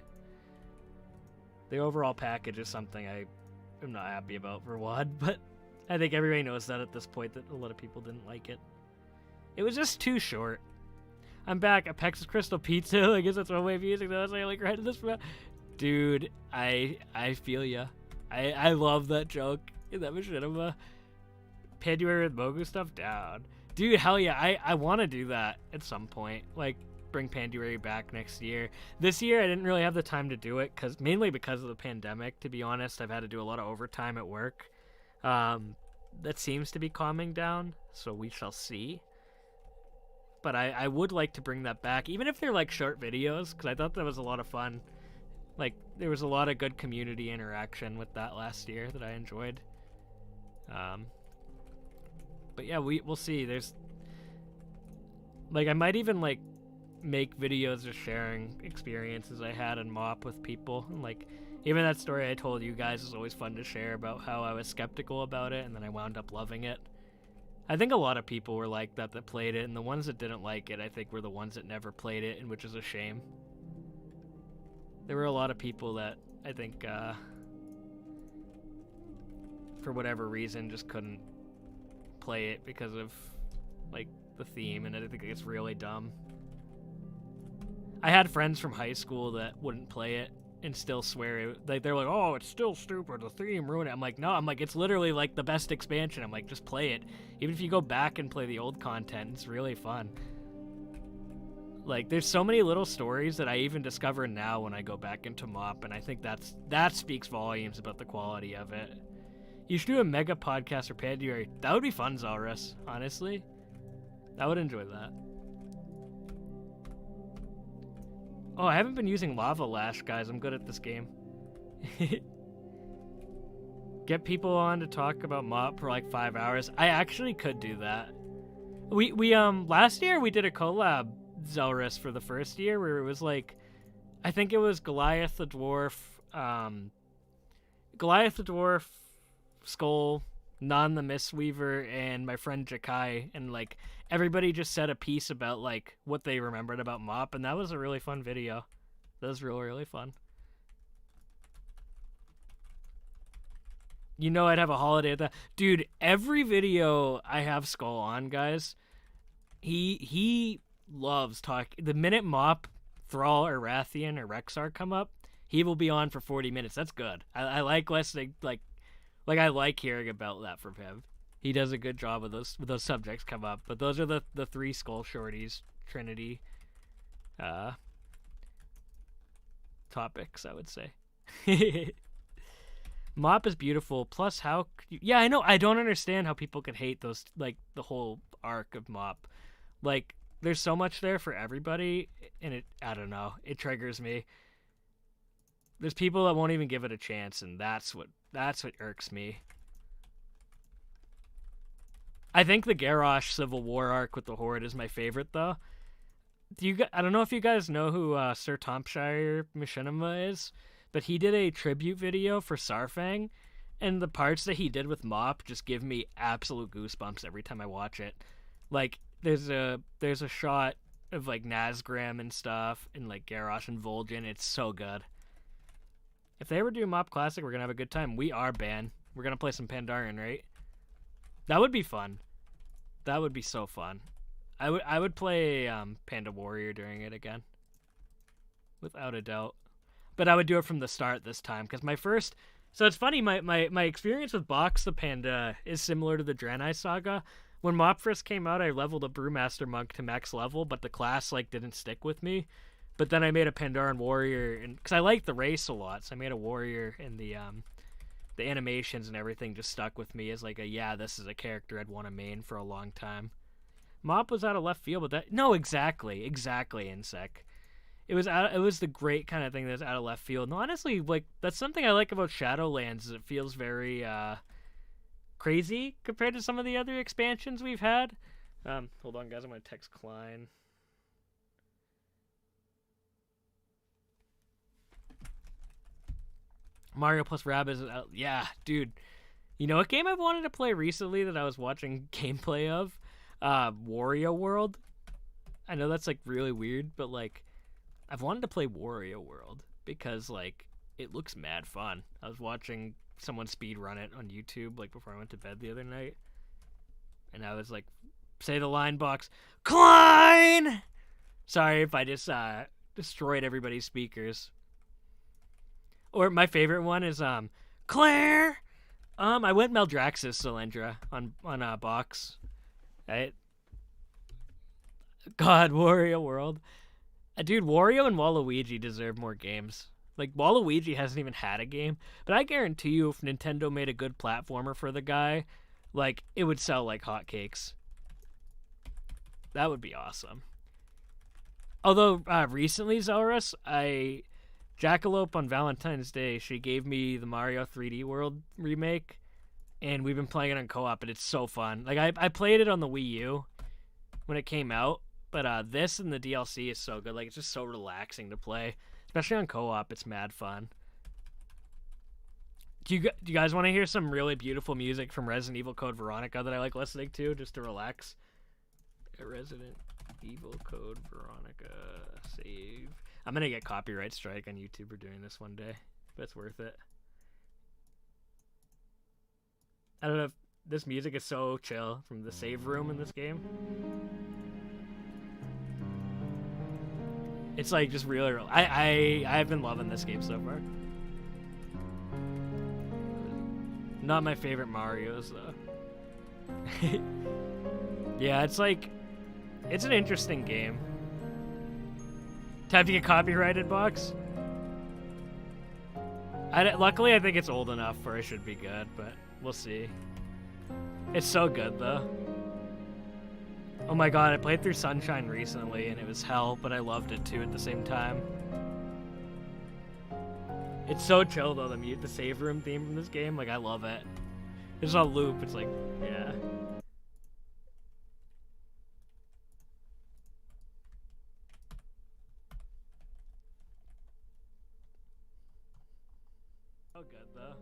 Speaker 1: The overall package is something I am not happy about for WoD, but I think everybody knows that at this point, that a lot of people didn't like it. It was just too short. I'm back. Apex's Crystal Pizza. I guess that's one way of using those. I like read this. Dude, I feel ya. I love that joke in that machinima. Panduary with Mogu stuff down. Dude, hell yeah, I want to do that at some point. Like, bring Panduary back next year. This year, I didn't really have the time to do it, mainly because of the pandemic, to be honest. I've had to do a lot of overtime at work. That seems to be calming down, so we shall see. But I would like to bring that back, even if they're like short videos, because I thought that was a lot of fun. Like, there was a lot of good community interaction with that last year that I enjoyed. But yeah, we'll see. There's, like, I might even, like, make videos of sharing experiences I had in MoP with people. And, like, even that story I told you guys is always fun to share about how I was skeptical about it, and then I wound up loving it. I think a lot of people were like that played it, and the ones that didn't like it, I think, were the ones that never played it, and which is a shame. There were a lot of people that, I think, for whatever reason, just couldn't play it because of, like, the theme, and I think it's really dumb. I had friends from high school that wouldn't play it and still swear it. Like, they're like, oh, it's still stupid, the theme ruined it. I'm like, no, I'm like, it's literally, like, the best expansion. I'm like, just play it. Even if you go back and play the old content, it's really fun. Like, there's so many little stories that I even discover now when I go back into MoP, and I think that speaks volumes about the quality of it. You should do a mega podcast for Panduary. That would be fun, Zalrus, honestly. I would enjoy that. Oh, I haven't been using Lava Lash, guys. I'm good at this game. Get people on to talk about MoP for like 5 hours. I actually could do that. We last year we did a collab, Zelrus, for the first year, where it was like, I think it was Goliath the Dwarf, Skull, Non the Mistweaver, and my friend Jakai, and like everybody just said a piece about like what they remembered about MoP, and that was a really fun video. That was really, really fun. You know I'd have a holiday at that. Dude, every video I have Skull on, guys, he loves talking. The minute MoP, Thrall, or Rathian, or Rexar come up, he will be on for 40 minutes. That's good. I like listening, like I like hearing about that from him. He does a good job with those subjects come up. But those are the three Skull Shorties, Trinity topics, I would say. MoP is beautiful. Plus, yeah, I know. I don't understand how people can hate those, like, the whole arc of MoP. Like, there's so much there for everybody, and I don't know. It triggers me. There's people that won't even give it a chance, and that's what irks me. I think the Garrosh Civil War arc with the Horde is my favorite, though. I don't know if you guys know who Sir Tompshire Machinima is, but he did a tribute video for Sarfang, and the parts that he did with MoP just give me absolute goosebumps every time I watch it. Like, there's a shot of, like, Nazgrim and stuff, and, like, Garrosh and Vol'jin. It's so good. If they ever do MoP Classic, we're gonna have a good time. We are banned. We're gonna play some Pandaren, right? That would be fun. That would be so fun. I would play Panda Warrior during it again, without a doubt. But I would do it from the start this time, because my first... So it's funny, my experience with Box the Panda is similar to the DRAENEI Saga. When MoP first came out, I leveled a Brewmaster Monk to max level, but the class, like, didn't stick with me. But then I made a Pandaren Warrior, and because I like the race a lot, so I made a Warrior, and the animations and everything just stuck with me as, like, this is a character I'd want to main for a long time. MoP was out of left field, but that... No, exactly, Insec. It was the great kind of thing that's out of left field. And honestly, like, that's something I like about Shadowlands, is it feels very crazy compared to some of the other expansions we've had. Hold on, guys, I'm gonna text Klein. Mario plus Rabbids is out. Yeah, dude. You know what game I've wanted to play recently that I was watching gameplay of? Wario World. I know that's, like, really weird, but, like, I've wanted to play Wario World because, like, it looks mad fun. I was watching someone speedrun it on YouTube, like, before I went to bed the other night. And I was like, say the line box, Klein! Sorry if I just destroyed everybody's speakers. Or my favorite one is Claire. I went Maldraxxus Cylindra on box. Right? God, Wario World. Dude, Wario and Waluigi deserve more games. Like, Waluigi hasn't even had a game, but I guarantee you if Nintendo made a good platformer for the guy, like, it would sell like hotcakes. That would be awesome. Although, recently, Zelrus, Jackalope on Valentine's Day, she gave me the Mario 3D World remake, and we've been playing it on co-op, and it's so fun. Like, I played it on the Wii U when it came out, but this and the DLC is so good. Like, it's just so relaxing to play. Especially on co-op, it's mad fun. Do you guys want to hear some really beautiful music from Resident Evil Code Veronica that I like listening to just to relax? Resident Evil Code Veronica save. I'm gonna get copyright strike on YouTube for doing this one day, but it's worth it. I don't know if this music is so chill from the save room in this game. It's like just really real. I've been loving this game so far. Not my favorite Mario's though. Yeah, it's like it's an interesting game. Time to get copyrighted, box. Luckily, I think it's old enough where it should be good, but we'll see. It's so good though. Oh my god, I played through Sunshine recently and it was hell, but I loved it too at the same time. It's so chill though, the save room theme from this game, like I love it. It's on loop, it's like, yeah. So good though.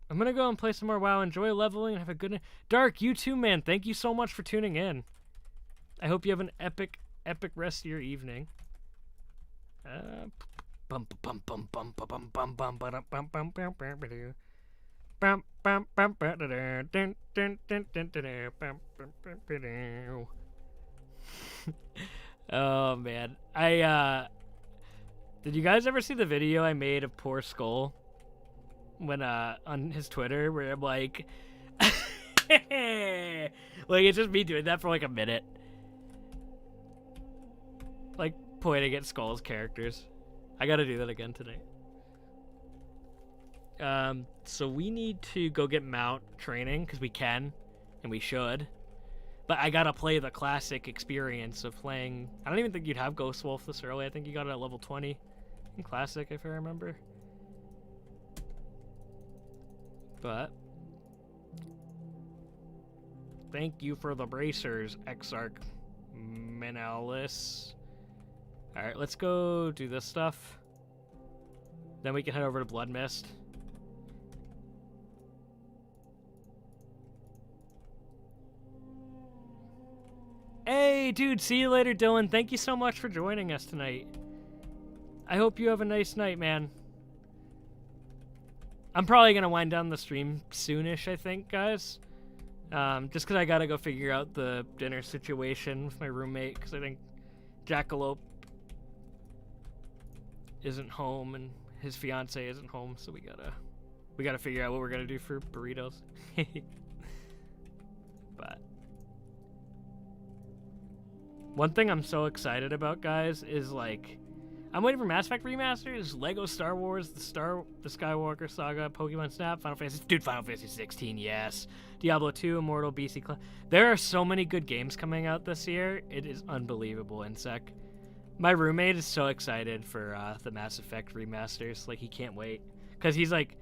Speaker 1: I'm gonna go and play some more WoW, enjoy leveling, and have a good night. Dark, you too, man. Thank you so much for tuning in. I hope you have an epic rest of your evening. Oh man, did you guys ever see the video I made of Poor Skull? When on his Twitter where I'm like like it's just me doing that for like a minute, like pointing at Skull's characters. I gotta do that again tonight. So we need to go get mount training because we can and we should, but I gotta play the classic experience of playing. I don't even think you'd have Ghost Wolf this early. I think you got it at level 20 in classic if I remember. But thank you for the bracers, Exarch Menalis. Alright, let's go do this stuff. Then we can head over to Blood Mist. Hey, dude, see you later, Dylan. Thank you so much for joining us tonight. I hope you have a nice night, man. I'm probably going to wind down the stream soonish, I think, guys. Just because I got to go figure out the dinner situation with my roommate, because I think Jackalope isn't home and his fiance isn't home, so we gotta figure out what we're going to do for burritos. But one thing I'm so excited about, guys, is like I'm waiting for Mass Effect remasters, Lego Star Wars, the Skywalker Saga, Pokemon Snap, Final Fantasy 16, yes. Diablo 2, Immortal, BC Clan. There are so many good games coming out this year. It is unbelievable, Insec. My roommate is so excited for the Mass Effect remasters. Like, he can't wait. Because he's, like,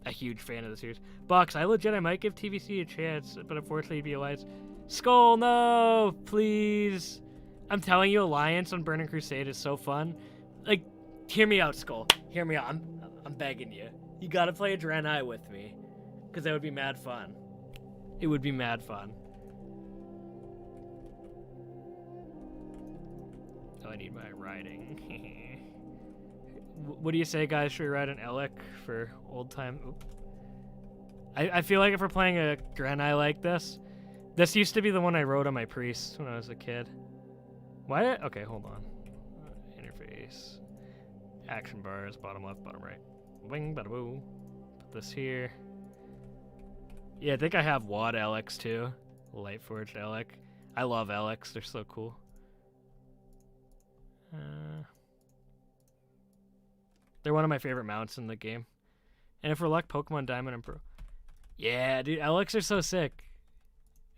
Speaker 1: a huge fan of the series. Box, I might give TVC a chance, but unfortunately, BOI's. Skull, no! Please! I'm telling you, Alliance on Burning Crusade is so fun. Like, hear me out, Skull. Hear me out. I'm begging you. You gotta play a DRAENEI with me. Because that would be mad fun. It would be mad fun. Oh, I need my riding. What do you say, guys? Should we ride an Elec for old time? Oop. I feel like if we're playing a DRAENEI like this used to be the one I rode on my priest when I was a kid. Why? Okay, hold on. Interface. Action bars, bottom left, bottom right. Wing bada boo. Put this here. Yeah, I think I have WAD Alex too. Lightforged Alex. I love Alex. They're so cool. They're one of my favorite mounts in the game. And if we're luck, Pokemon Diamond and Pearl. Yeah, dude, Alex are so sick.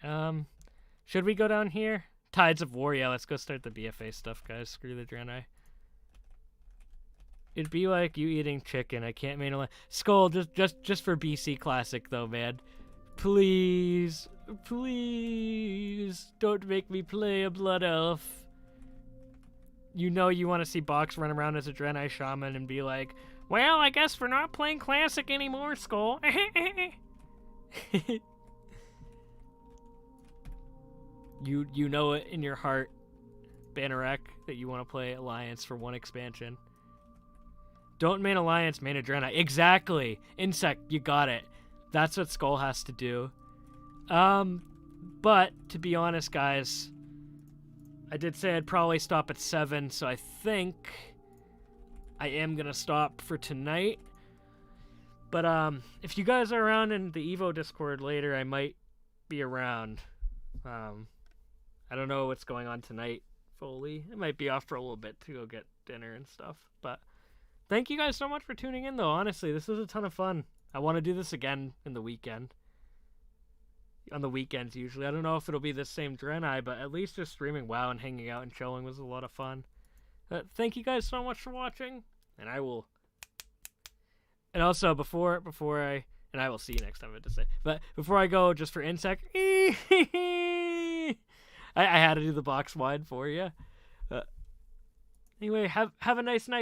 Speaker 1: Should we go down here? Tides of War. Yeah, let's go start the BFA stuff, guys. Screw the Draenei. It'd be like you eating chicken. I can't main a Skull, just for BC Classic though, man. Please, please don't make me play a Blood Elf. You know you want to see Box run around as a Draenei Shaman and be like, well, I guess we're not playing Classic anymore, Skull. You know it in your heart, Banneret, that you want to play Alliance for one expansion. Don't main Alliance, main a Draenei. Exactly. Insect, you got it. That's what Skull has to do. But to be honest, guys, I did say I'd probably stop at 7, so I think I am gonna stop for tonight. But if you guys are around in the Evo Discord later, I might be around. I don't know what's going on tonight fully. I might be off for a little bit to go get dinner and stuff. But thank you guys so much for tuning in, though. Honestly, this was a ton of fun. I want to do this again in the weekend. On the weekends, usually. I don't know if it'll be the same Draenei, but at least just streaming WoW and hanging out and chilling was a lot of fun. Thank you guys so much for watching, and I will... And also, before I... And I will see you next time, I had to say. But before I go, just for Insect... I had to do the box wide for you. Anyway, have a nice night.